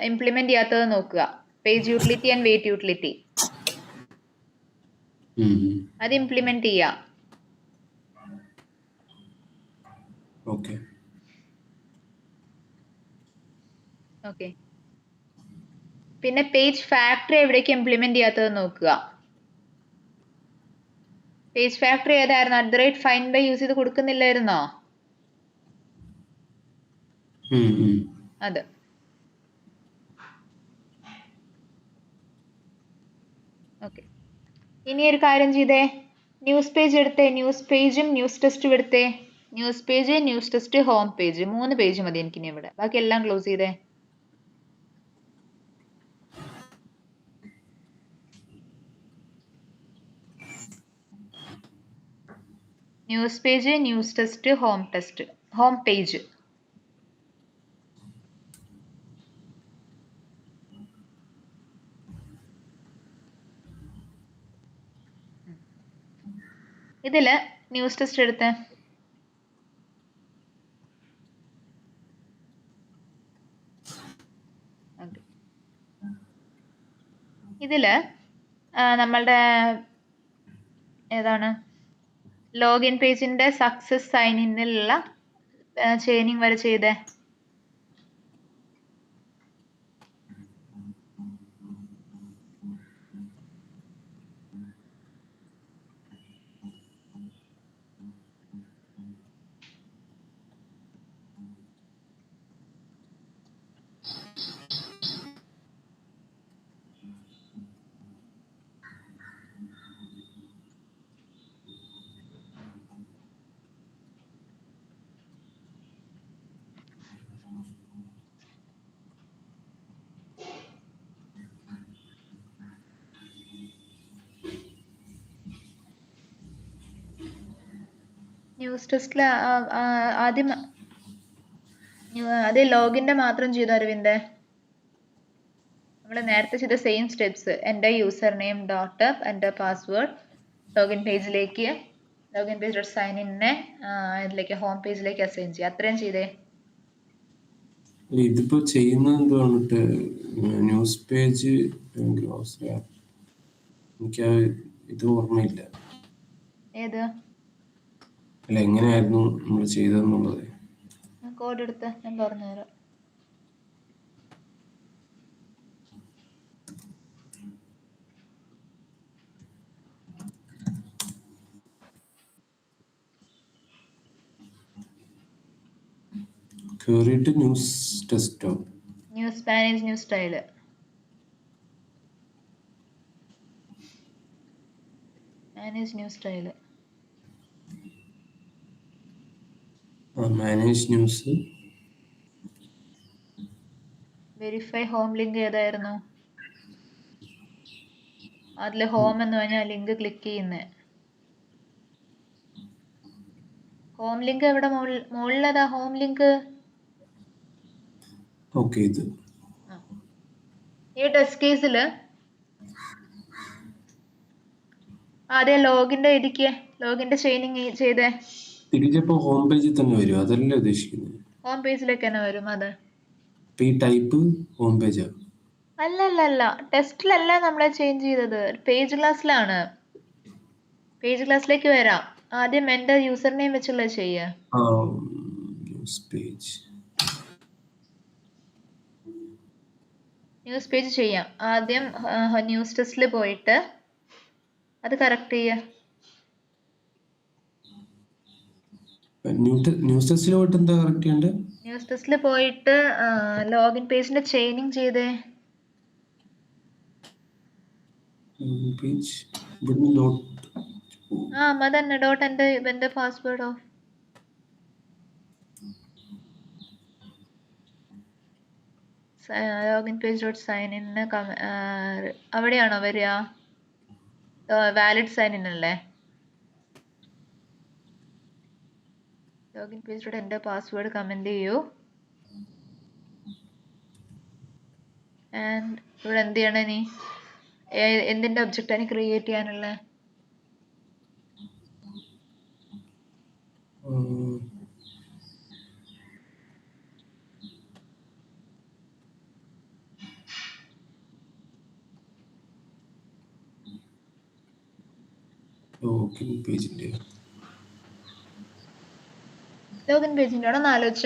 ഇംപ്ലിമെന്റ് ചെയ്യാത്തത് നോക്കുക. Page utility and wait utility അത് ഇംപ്ലിമെന്റ് ചെയ്യുക. ഓക്കെ. പിന്നെ പേജ് ഫാക്ടറി എവിടേക്ക് ഇംപ്ലിമെന്റ് ചെയ്യാത്തത് നോക്കുക. പേജ് ഫാക്ടറി ഏതായിരുന്നു? @find by യൂസ് ചെയ്ത് കൊടുക്കുന്നില്ലായിരുന്നോ? അത്. ഓക്കെ, ഇനി ഒരു കാര്യം ചെയ്തേ, ന്യൂസ് പേജ് എടുത്തേ. ന്യൂസ് പേജും ന്യൂസ് ടെസ്റ്റും എടുത്തേ. News page, news test, home page, 3 page മതി എനിക്കിനി ഇവിടെ. ബാക്കി എല്ലാം ക്ലോസ് ചെയ്തേ. News page, news test, home page. ഇതില് ന്യൂസ് ടെസ്റ്റ് എടുത്തേ. ഇതില് നമ്മളുടെ ഏതാണ് ലോഗിൻ പേജിന്റെ സക്സസ് സൈൻ ഇന്നിലുള്ള ചെയിനിങ് വരെ ചെയ്തേ. ന്യൂസ് ടെസ്റ്റിൽ ആദ്യം അത് ലോഗിൻ്റെ മാത്രം ചെയ്തു അരവിന്ദ്. നമ്മൾ നേരത്തെ ചെയ്ത സെയിം സ്റ്റെപ്സ്, എൻ്റെ യൂസർ നെയിം ഡോട്ട് എൻ്റെ പാസ്വേഡ്, ലോഗിൻ പേജിലേക്ക്, ലോഗിൻ പേജ് ഡോട്ട് സൈൻ ഇന്നെ ഇതിലേക്ക് ഹോം പേജിലേക്ക് അസൈൻ ചെയ്യുക. അത്രയും ചെയ്തേ. ഇതിപ്പോ ചെയ്യുന്നത് എന്തുകൊണ്ടിട്ട് ന്യൂസ് പേജ് എനിക്ക് ഇത് ഓർമ്മയില്ല. ഏത്? അല്ല, എങ്ങനെയായിരുന്നു നമ്മൾ ചെയ്തതെന്നുള്ളത്. കോഡ് എടുത്ത് ഞാൻ പറഞ്ഞുതരാം. കേറിയിട്ട് ന്യൂസ് ടെസ്റ്റോ, news manage news style, manage news style, manage news, verify home link ഏതായിരുന്നു? അതിൽ ഹോം എന്ന് പറഞ്ഞാൽ ലിങ്ക് ക്ലിക്ക് ചെയ്യുന്നത്. ഹോം ലിങ്ക് എവിടെ? മുകളിലതാ ഹോം ലിങ്ക്. ഓക്കെ. ഇത് ഈ ടെസ്റ്റ് കേസിൽ ആദ്യം ലോഗിൻ്റെ ഇരിക്കുക, ലോഗിൻ്റെ ചെയിനിങ് ചെയ്തേ. തിരിച്ചപ്പോ ഹോം പേജിൽ തന്നെ വരും, അതല്ലേ ഉദ്ദേശിക്കുന്നത്? ഹോം പേജിലേക്ക് തന്നെ വരും അത്. അപ്പൊ ഈ ടൈപ്പ് ഹോം പേജാ. അല്ല ടെസ്റ്റിലല്ല നമ്മൾ ചേഞ്ച് ചെയ്തത്, പേജ് ക്ലാസ്സിലാണ്. പേജ് ക്ലാസ്സിലേക്ക് വരാം. ആദ്യം എൻ്റെ യൂസർ നെയിം വെച്ചുള്ള ചെയ്യുക. ആ ന്യൂസ് പേജ്. ന്യൂസ് പേജ് ചെയ്യാം. ആദ്യം ന്യൂസ് ടെസ്റ്റിൽ പോയിട്ട് അത് കറക്റ്റ് ചെയ്യുക. ന്യൂസ് ടെസ്റ്റിൽ പോയിട്ട് എന്താ കറക്റ്റ് ചെയ്യണ്ടേ? ന്യൂസ് ടെസ്റ്റിൽ പോയിട്ട് ലോഗിൻ പേജിന്റെ ചെയിനിങ് ചെയ്തേ. പേജ് ഇവിടുന്ന് ഡോട്ട്. അതന്നെ ഡോട്ട് എൻ്റെ പാസ്വേഡോ. Login page dot sign in അവിടെയാണോ വരിക? വാലിഡ് സൈൻ ഇൻ അല്ലേ? ലോഗിൻ പേജ് ഡോട്ട് എൻ്റെ പാസ്വേഡ് കമന്റ് ചെയ്യൂ. ആൻഡ് ഇവിടെ എന്ത് ചെയ്യണം ഇനി? എന്തിന്റെ ഒബ്ജക്റ്റാണ് ക്രിയേറ്റ് ചെയ്യാനുള്ളത്? ലോഗിൻ പേജിന്റെ ആണോ എന്ന് ആലോചിച്ച.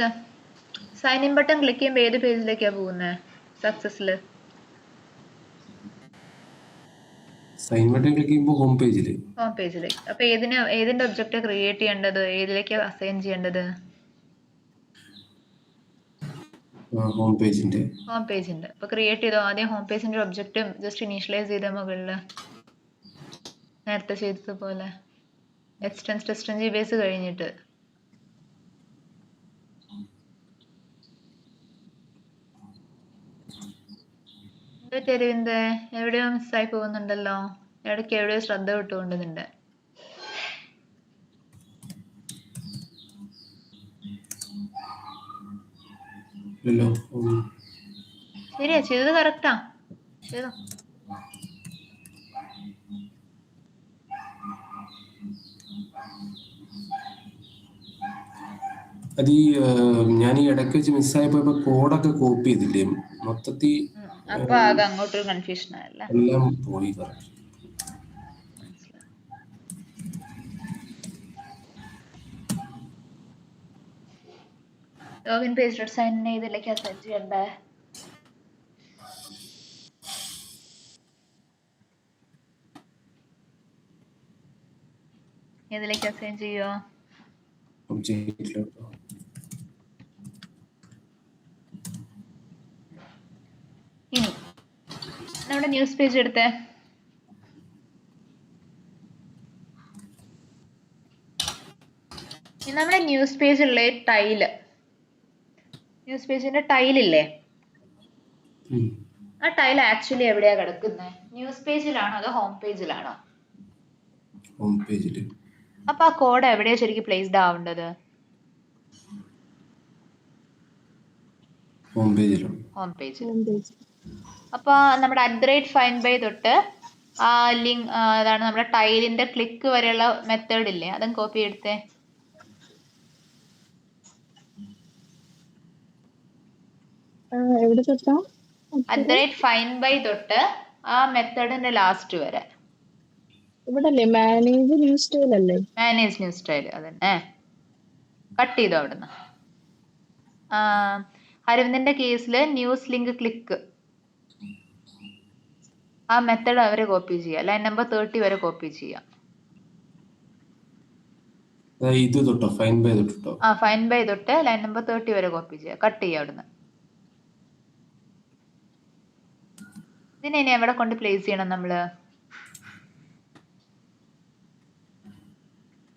സൈൻ ഇൻ ബട്ടൺ ക്ലിക്ക് ചെയ്യുമ്പോൾ ഏത് പേജിലേക്കാണ് പോകുന്നത്? സക്സസിൽ സൈൻ ബട്ടൺ ക്ലിക്ക് ചെയ്യുമ്പോൾ ഹോം പേജിലേക്ക്. അപ്പൊ ഏതിന്റെ ഒബ്ജക്റ്റ് ക്രിയേറ്റ് ചെയ്യേണ്ടത്? ഏതിലേക്കാണ് അസൈൻ ചെയ്യേണ്ടത്? ഹോം പേജിന്റെ. അപ്പൊ ക്രിയേറ്റ് ചെയ്തോ. ആദ്യം ഹോം പേജിന്റെ ഒബ്ജക്റ്റ് ജസ്റ്റ് ഇനീഷ്യലൈസ് ചെയ്ത മുകളില് നേരത്തെ ചെയ്തതുപോലെ ടെസ്റ്റ് ബേസ് കഴിഞ്ഞിട്ട്. തെരുവിന്റെ എവിടെയോ മിസ്സായി പോകുന്നുണ്ടല്ലോ. ഇടയ്ക്ക് എവിടെയോ ശ്രദ്ധ വിട്ടുകൊണ്ടുന്നുണ്ട്. ശരിയാ, ചെയ്തത് കറക്റ്റാ. ചെയ്തോ. അത് ഞാൻ ഈ ഇടയ്ക്ക് വെച്ച് മിസ്സായപ്പോ കോഡൊക്കെ കോപ്പി ചെയ്തില്ലേ മൊത്തത്തിൽ. അപ്പൊ ആകെ അങ്ങോട്ടൊരു കൺഫ്യൂഷൻ ആയല്ലേ. എല്ലാം പോയി. Login page dot sign in ഇതിലേക്ക് അസൈൻ ചെയ്യണ്ടേ? ഇതിലേക്ക് അസൈൻ ചെയ്യോ? ഇനി നമ്മുടെ ന്യൂസ് പേജ് എടുത്തേ. നമ്മുടെ ന്യൂസ് പേജിലുള്ള ന്യൂസ് പേജിന്റെ ടൈലില്ലേ, ആ ടൈൽ ആക്ച്വലി എവിടെയാ കിടക്കുന്നത്? ന്യൂസ് പേജിലാണോ അതോ ഹോം പേജിലാണോ? ഹോം പേജിൽ. അപ്പൊ ആ കോഡ് എവിടെയാ ശരിക്കും പ്ലേസ്ഡ് ആവേണ്ടത്? ഹോം പേജിൽ. അപ്പൊ നമ്മുടെ @find_by തൊട്ട് ആ ലിങ്ക് അതാണ് നമ്മുടെ ടൈലിന്റെ ക്ലിക്ക് വരെയുള്ള മെത്തേഡ് ഇല്ലേ, അതും കോപ്പി എടുത്തേ. @find_by തൊട്ട് ആ മെത്തേഡിന്റെ ലാസ്റ്റ് വരെ. മാനേജ് ന്യൂസ് സ്റ്റൈൽ അതന്നെ. കട്ട് ചെയ്തോ അവിടുന്ന്. അരവിന്ദന്റെ കേസില് ന്യൂസ് ലിങ്ക് ക്ലിക്ക് ആ മെത്തേഡ് അവരെ കോപ്പി ചെയ്യുക. ലൈൻ നമ്പർ 30 വരെ കോപ്പി ചെയ്യാം. ഇത് തൊട്ടോ ഫൈൻഡ് ബൈ തൊട്ടോ? ഫൈൻഡ് ബൈ തൊട്ട് ലൈൻ നമ്പർ 30 വരെ കോപ്പി ചെയ്യുക. കട്ട് ചെയ്യുക അവിടുന്ന്. ഇതിനെ ഇനി എവിടെ കൊണ്ട് പ്ലേസ് ചെയ്യണം നമ്മള്?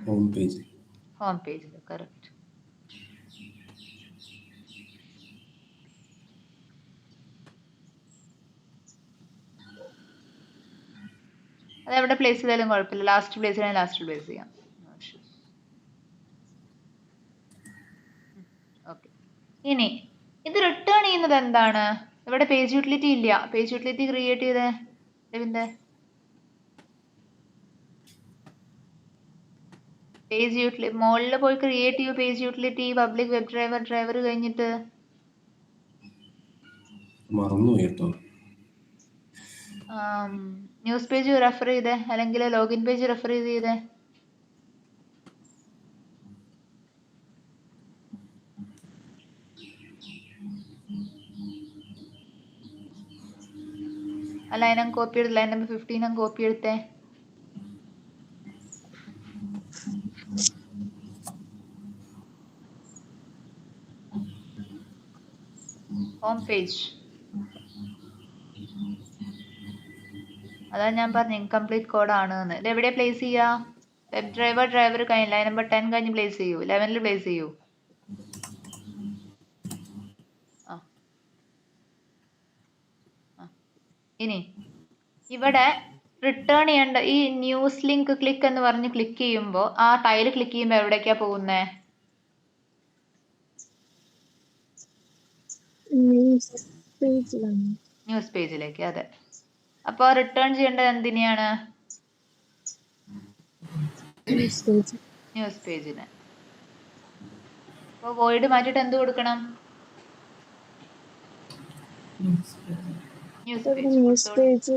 ഹോം പേജിൽ. കറക്റ്റ്. അതെവിടെ പ്ലേസ് ചെയ്താലും കുഴപ്പമില്ല. ലാസ്റ്റ് പ്ലേസ് ചെയ്യണമെങ്കിൽ ലാസ്റ്റ് പ്ലേസ് ചെയ്യാം. ഓക്കെ. ഇനി ഇത് റിട്ടേൺ ചെയ്യുന്നത് എന്താണ്? ഇവിടെ പേജ് യൂട്ടിലിറ്റി ഇല്ല. പേജ് യൂട്ടിലിറ്റി ക്രിയേറ്റ് ചെയ്തേ രവിന്റെ. പേജ് യൂട്ടിലിറ്റി മുകളിൽ പോയി ക്രിയേറ്റ് ചെയ്യൂ page utility public web driver കഴിഞ്ഞിട്ട് മറന്നു കേട്ടോ. ന്യൂസ് പേജ് റെഫർ ചെയ്തേ, അല്ലെങ്കിൽ ലോഗിൻ പേജ് റെഫർ ചെയ്തേ. ആ ലൈൻ അങ്ങ് കോപ്പി എടുത്ത് ലൈൻ നമ്പർ 15 അങ്ങ് കോപ്പി എടുത്തേ. Home page. അതാ ഞാൻ പറഞ്ഞു ഇൻകംപ്ലീറ്റ് കോഡാണ് എന്ന്. ഇത് എവിടെ പ്ലേസ് ചെയ്യുക? വെബ് ഡ്രൈവർ കഴിഞ്ഞ് ലൈൻ നമ്പർ 10 കഴിഞ്ഞ് പ്ലേസ് ചെയ്യൂ. 11 പ്ലേസ് ചെയ്യൂ. ഇനി ഇവിടെ റിട്ടേൺ ചെയ്യേണ്ട ഈ ന്യൂസ് ലിങ്ക് ക്ലിക്ക് എന്ന് പറഞ്ഞ് ക്ലിക്ക് ചെയ്യുമ്പോൾ ആ ടൈല് ക്ലിക്ക് ചെയ്യുമ്പോൾ എവിടേക്കാ പോകുന്നേ? ന്യൂസ് പേജിലേക്ക്. അതെ. അപ്പോൾ റിട്ടേൺ ചെയ്യേണ്ടത് എന്തിനെയാണ്? ന്യൂസ് പേജിന്. അപ്പോൾ വോയിഡ് മാറ്റിയിട്ട് എന്ത് കൊടുക്കണം? News page.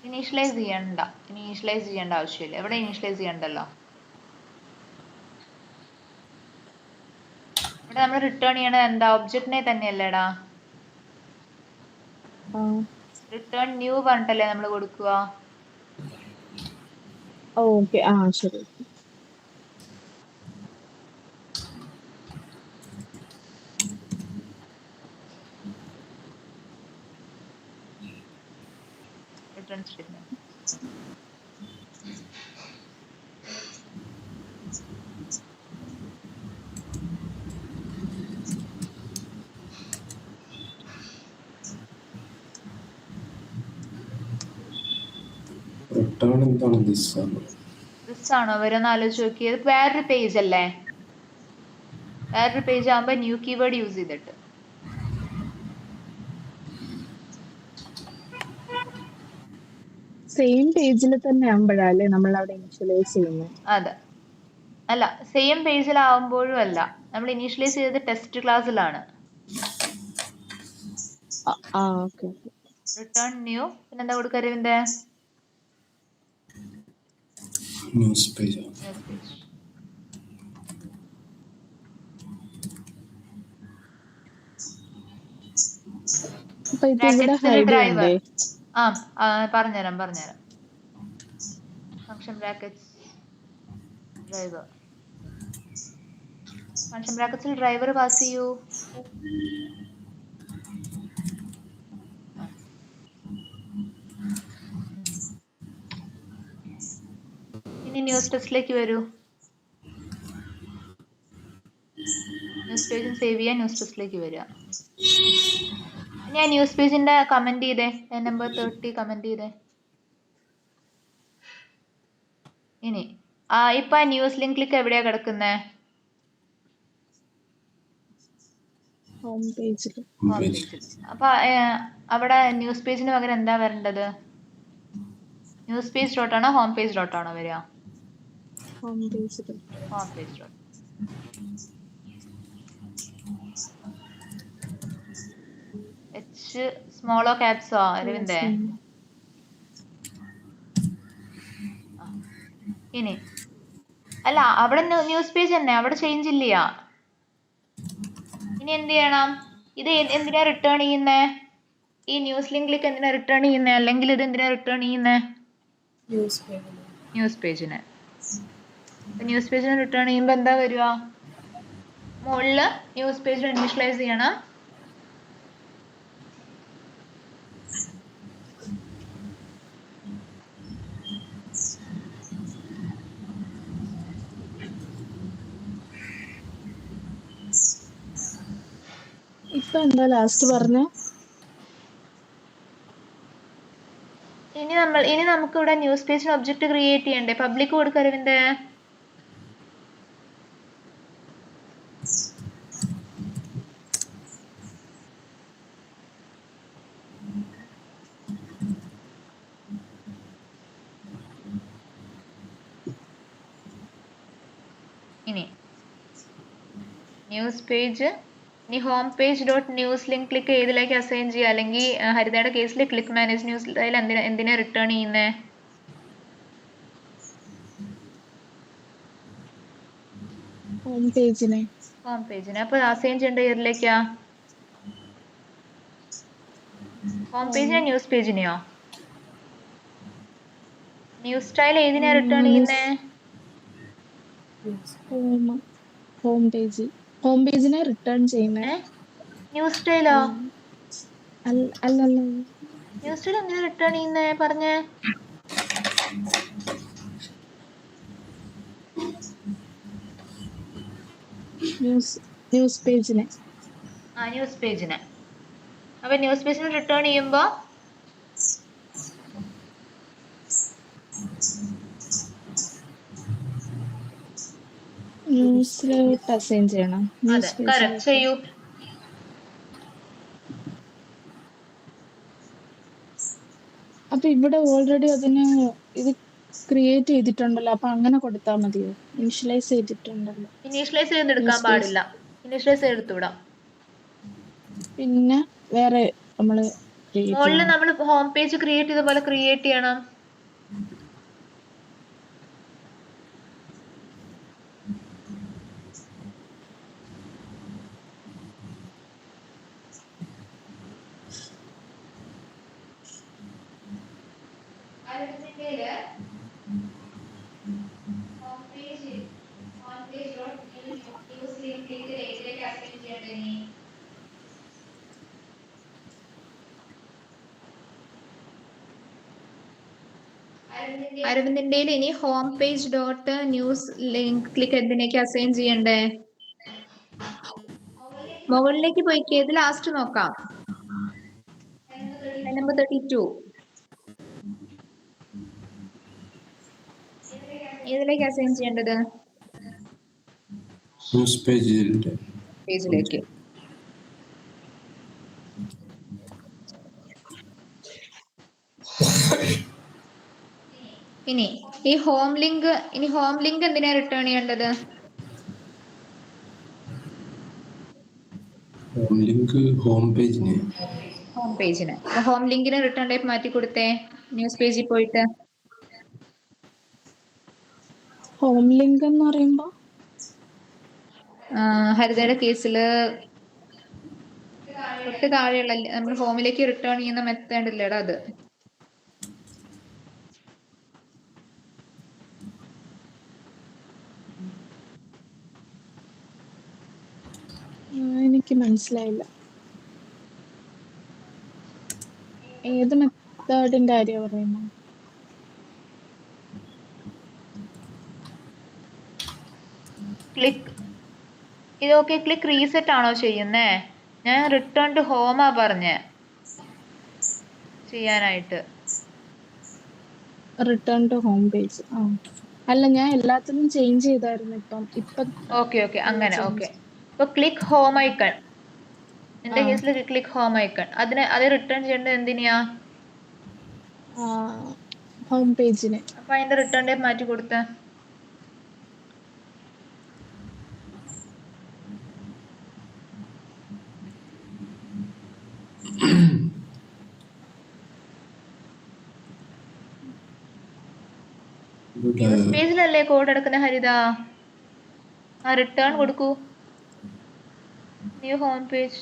ഇനീഷ്യലൈസ് ചെയ്യേണ്ട ആവശ്യമില്ല. എവിടെ ഇനീഷ്യലൈസ് ചെയ്യണ്ടല്ലോ. ഇവിടെ നമ്മൾ റിട്ടേൺ ചെയ്യണത് എന്താ? ഒബ്ജക്റ്റിനെ തന്നെയല്ലേടാ. റിട്ടേൺ ന്യൂ പറഞ്ഞിട്ടല്ലേ നമ്മൾ കൊടുക്കുക. ഓക്കെ, ശരി. Return statement. റിട്ടേൺ എന്താണ്? ദിസ് ആണോ വരുമെന്ന് ആലോചിച്ച് നോക്കിയത്. വേറൊരു പേജ് അല്ലേ? വേറൊരു പേജ് ആകുമ്പോൾ ന്യൂ കീവേഡ് യൂസ് ചെയ്തിട്ട്. സെയിം പേജിൽ തന്നെ ആകുമ്പോഴല്ലേ നമ്മൾ അവിടെ ഇനിഷ്യലൈസ് ചെയ്യുന്നത്? അതെ. അല്ല, സെയിം പേജിലാവുമ്പോഴും അല്ല. നമ്മൾ ഇനീഷ്യലൈസ് ചെയ്തത് ടെസ്റ്റ് ക്ലാസ്സിലാണ്. Return new. പിന്നെന്താ കൊടുക്കുക അരവിന്ദ്? News page. ഡ്രൈവർ. പറഞ്ഞുതരാം. Function brackets driver. ഫംഗ്ഷൻ ബ്രാക്കറ്റ്സിൽ ഡ്രൈവർ പാസ് ചെയ്യൂ. ഇനി ന്യൂസ് ടെസ്റ്റിലേക്ക് വരൂ. ന്യൂസ് പേജും സേവ് ചെയ്യാൻ ന്യൂസ് ടെസ്റ്റിലേക്ക് വരിക. ഇനി ആ ന്യൂസ് പേജിന്റെ കമന്റ് ചെയ്തേ. നമ്പർ 30 കമന്റ് ചെയ്തേ. ഇനി ഇപ്പൊ ന്യൂസ് ലിങ്ക് ക്ലിക്ക് എവിടെയാ കിടക്കുന്നേ? ഹോം പേജിൽ. അപ്പൊ അവിടെ ന്യൂസ് പേജിന് പകരം എന്താ വരേണ്ടത്? ന്യൂസ് പേജ് ഡോട്ടാണോ ഹോം പേജ് ഡോട്ടാണോ വരിക? Home page dot. എച്ച് സ്മോളോ ക്യാപ്സോ അരവിന്ദേ? ഇനി അല്ല, അവിടെ ന്യൂസ് പേജ് തന്നെ, അവിടെ ചേഞ്ച് ഇല്ല. ഇനി എന്ത് ചെയ്യണം? ഇത് എന്തിനാ റിട്ടേൺ ചെയ്യുന്നേ? ഈ ന്യൂസ് ലിങ്കിലേക്ക് എന്തിനാ റിട്ടേൺ ചെയ്യുന്നേ? അല്ലെങ്കിൽ ഇത് എന്തിനാ റിട്ടേൺ ചെയ്യുന്നേ? ന്യൂസ് പേജിന്. ന്യൂസ് പേജിന് റിട്ടേൺ ചെയ്യുമ്പോൾ എന്താ വരിക? മുകളിൽ ന്യൂസ് പേജിൽ ഇനിഷ്യലൈസ് ചെയ്യണം. ഇപ്പൊ എന്താ ലാസ്റ്റ് പറഞ്ഞേ? ഇനി നമുക്ക് ഇവിടെ ന്യൂസ് പേജിന് ഒബ്ജക്റ്റ് ക്രിയേറ്റ് ചെയ്യണ്ടേ? പബ്ലിക് കൊടുക്കുക അരവിന്ദ്. ഇനി ന്യൂസ് പേജ്, ഇനി home page dot news link click ഏതിലേക്ക് അസൈൻ ചെയ്യുക? അല്ലെങ്കിൽ ഹരിതയുടെ കേസിൽ ക്ലിക്ക് മാനേജ് ന്യൂസ് അതിൽ എന്തിനാ റിട്ടേൺ ചെയ്യുന്നത്? ഹോം പേജിനെ. ഹോം പേജിന്. അപ്പൊ അസൈൻ ചെയ്യേണ്ട ഏതിലേക്കാ? ഹോം പേജിനെ ന്യൂസ് പേജിനെയോ? ന്യൂസ് സ്റ്റൈൽ ഏതിനാ റിട്ടേൺ ചെയ്യുന്നേ? ഹോം പേജിനെ റിട്ടേൺ ചെയ്യുന്നത്. ന്യൂസ് സ്റ്റൈലോ? അല്ലല്ല, ന്യൂസ് സ്റ്റൈൽ എന്തിനാ റിട്ടേൺ ചെയ്യുന്നേ പറഞ്ഞേ? ന്യൂസ് പേജിനെ. ന്യൂസ് പേജിന്. അപ്പൊ ന്യൂസ് പേജിന് റിട്ടേൺ ചെയ്യുമ്പോ ന്യൂസിലോട്ട് അസൈൻ ചെയ്യണം. അതെ, കറക്റ്റ്. ചെയ്യൂ. അപ്പൊ ഇവിടെ ഓൾറെഡി അതിന് ഇത് ക്രിയേറ്റ് ചെയ്തിട്ടുണ്ടല്ലോ, അപ്പൊ അങ്ങനെ കൊടുത്താൽ മതിയോ? ഇനിഷ്യലൈസ് ചെയ്തിട്ടുണ്ടല്ലോ. ഇനീഷ്യലൈസ് ചെയ്തെടുക്കാൻ പാടില്ല. ഇനീഷ്യലൈസ് ചെയ്തെടുത്തുവിടാം. പിന്നെ വേറെ നമ്മള് മുകളിൽ നമ്മൾ ഹോം പേജ് ക്രിയേറ്റ് ചെയ്ത പോലെ ക്രിയേറ്റ് ചെയ്യണം. അരവിന്ദിന്റെ ഇനി home page dot news link click എന്തിനേക്ക് അസൈൻ ചെയ്യണ്ടേ? മുകളിലേക്ക് പോയിക്ക്. ഏത് ലാസ്റ്റ് നോക്കാം? നമ്പർ 32. ഏതിലേക്ക് അസൈൻ ചെയ്യേണ്ടത്? ന്യൂസ് പേജിലേക്ക്. ഇനി ഹോം ലിങ്ക് എന്തിനാ റിട്ടേൺ ചെയ്യേണ്ടത്? ഹോം പേജിന്. ഹോം ലിങ്കിന് റിട്ടേൺ ടൈപ്പ് മാറ്റി കൊടുത്തേ. ന്യൂസ് പേജിൽ പോയിട്ട് ഹോം ലിങ്ക് എന്ന് പറയുമ്പോ ഹരിതയുടെ കേസില് തൊട്ട് താഴെയുള്ള നമ്മൾ ഹോമിലേക്ക് റിട്ടേൺ ചെയ്യുന്ന മെത്തേഡ് ഇല്ലേടാ, അത്. എനിക്ക് മനസ്സിലായില്ല. ഏത് മെത്തേഡിന്റെ കാര്യം പറയുന്നു? ഇതൊക്കെ ക്ലിക്ക് റീസെറ്റ് ആണോ ചെയ്യുന്നേ? ഞാൻ റിട്ടേൺ ടു ഹോമാ പറഞ്ഞേ ചെയ്യാനായിട്ട്. Return to home page. അല്ല, ഞാൻ എല്ലാത്തിനും ചേഞ്ച് ചെയ്തായിരുന്നു. ഇപ്പം ഓക്കെ അങ്ങനെ. ഓക്കെ, ഇപ്പൊ ക്ലിക്ക് ഹോം ഐക്കൺ. എന്റെ കേസിൽ ക്ലിക്ക് ഹോം ഐക്കൺ. അത് റിട്ടേൺ ചെയ്യേണ്ടത് എന്തിനാ? ഹോം പേജിന്. അപ്പൊ അതിന്റെ റിട്ടേൺ ടൈപ്പ് മാറ്റി കൊടുത്ത. ന്യൂസ് പേജിലല്ലേ കോഡ് എടുക്കുന്ന ഹരിത? റിട്ടേൺ കൊടുക്കൂ. New home page.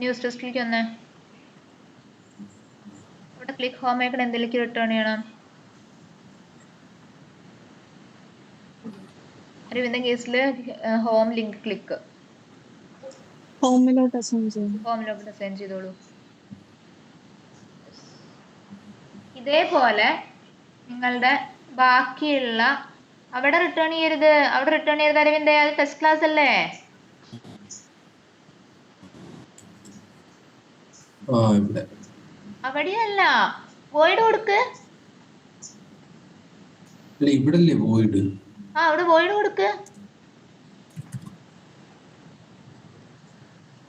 ന്യൂസ് ഡെസ്കിലേക്ക് വന്നേ. ഇവിടെ ക്ലിക്ക് ഹോം ഐക്കൺ എന്തിലേക്ക് റിട്ടേൺ ചെയ്യണം? അരവിന്ദൻ കേസില് ഹോം ലിങ്ക് ക്ലിക്ക്. ഹോമിലോട്ട് അസൈൻ ചെയ്യണം. ഹോമിലോട്ട് അസൈൻ ചെയ്തോളൂ. ഇതേപോലെ നിങ്ങളുടെ ബാക്കിയുള്ള അവിടെ റിട്ടേൺ ചെയ്യരുത്. അവിടെ റിട്ടേൺ ചെയ്യരുത് അരവിന്ദേ, അത് ഫസ്റ്റ് ക്ലാസ് അല്ലേ? ഇവിടെ അവിടെയല്ല, വോയിഡ് കൊടുക്ക്. അല്ല ഇവിടെ അല്ലേ വോയിഡ്? അവിടെ വോയിഡ് കൊടുക്ക്.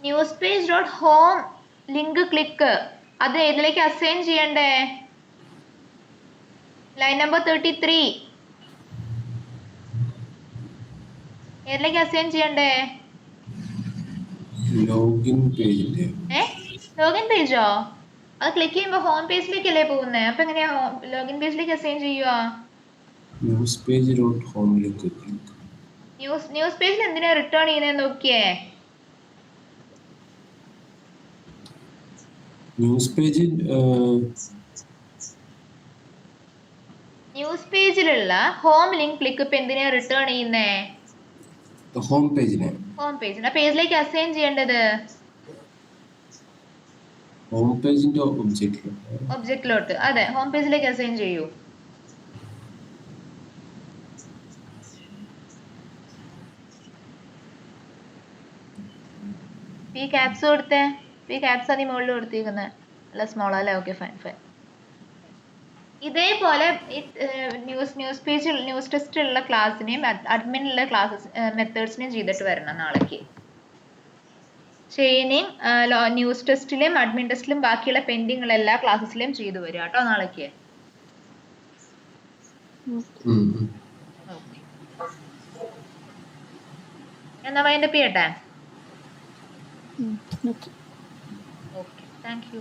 News page dot home link click. അത് ഏതിലേക്ക് അസൈൻ ചെയ്യണ്ടേ? ലൈൻ നമ്പർ 33 ഏതിലേക്ക് അസൈൻ ചെയ്യണ്ടേ? ലോഗിൻ പേജിന്റെ ലോഗിൻ പേജോ? അത് ക്ലിക്ക് ചെയ്യുമ്പോ ഹോം പേജിലേക്കല്ലേ പോകുന്നേ? അപ്പൊ എങ്ങനെയാ ലോഗിൻ പേജിലേക്ക് അസൈൻ ചെയ്യുക? ന്യൂസ് പേജ് ഡോട്ട് ഹോമിലേക്ക് ക്ലിക്ക്. ന്യൂസ് പേജിൽ എന്തിനാ റിട്ടേൺ ചെയ്യുന്നത് നോക്കിയേ. ന്യൂസ് പേജിലുള്ള ഹോം ലിങ്ക് ക്ലിക്ക് ഇപ്പൊ എന്തിനാ റിട്ടേൺ ചെയ്യുന്നേ? ഹോം പേജിനെ. ഹോം പേജിന്. അപ്പൊ ഏതിലേക്ക് അസൈൻ ചെയ്യേണ്ടത്? ഹോം പേജിന്റെ ഒബ്ജക്റ്റിലോട്ട്. അതെ, ഹോം പേജിലേക്ക് അസൈൻ ചെയ്യൂ. ഈ ക്യാപ്സ് കൊടുത്തേ. ഈ ക്യാപ്സ് ആണ് ഈ മുകളിൽ കൊടുത്തിരിക്കുന്നത്. അല്ല സ്മോൾ അല്ലേ? Okay, fine fine. ഇതേപോലെ ന്യൂസ് പേജിൽ ന്യൂസ് ടെസ്റ്റിലുള്ള ക്ലാസ്സിനെയും അഡ്മിനുള്ള ക്ലാസ്സസ് മെത്തേഡ്സിനെയും ചെയ്തിട്ട് വരണം നാളേക്ക്. ചെയിനിങ് ന്യൂസ് ടെസ്റ്റിലും അഡ്മിൻ ടെസ്റ്റിലും ബാക്കിയുള്ള പെൻഡിങ് ഉള്ള എല്ലാ ക്ലാസ്സസിലും ചെയ്തു വരിക കേട്ടോ നാളേക്ക്. എന്നാ വൈൻഡപ്പ് ചെയ്യട്ടെ? ഓക്കെ. Okay, thank you.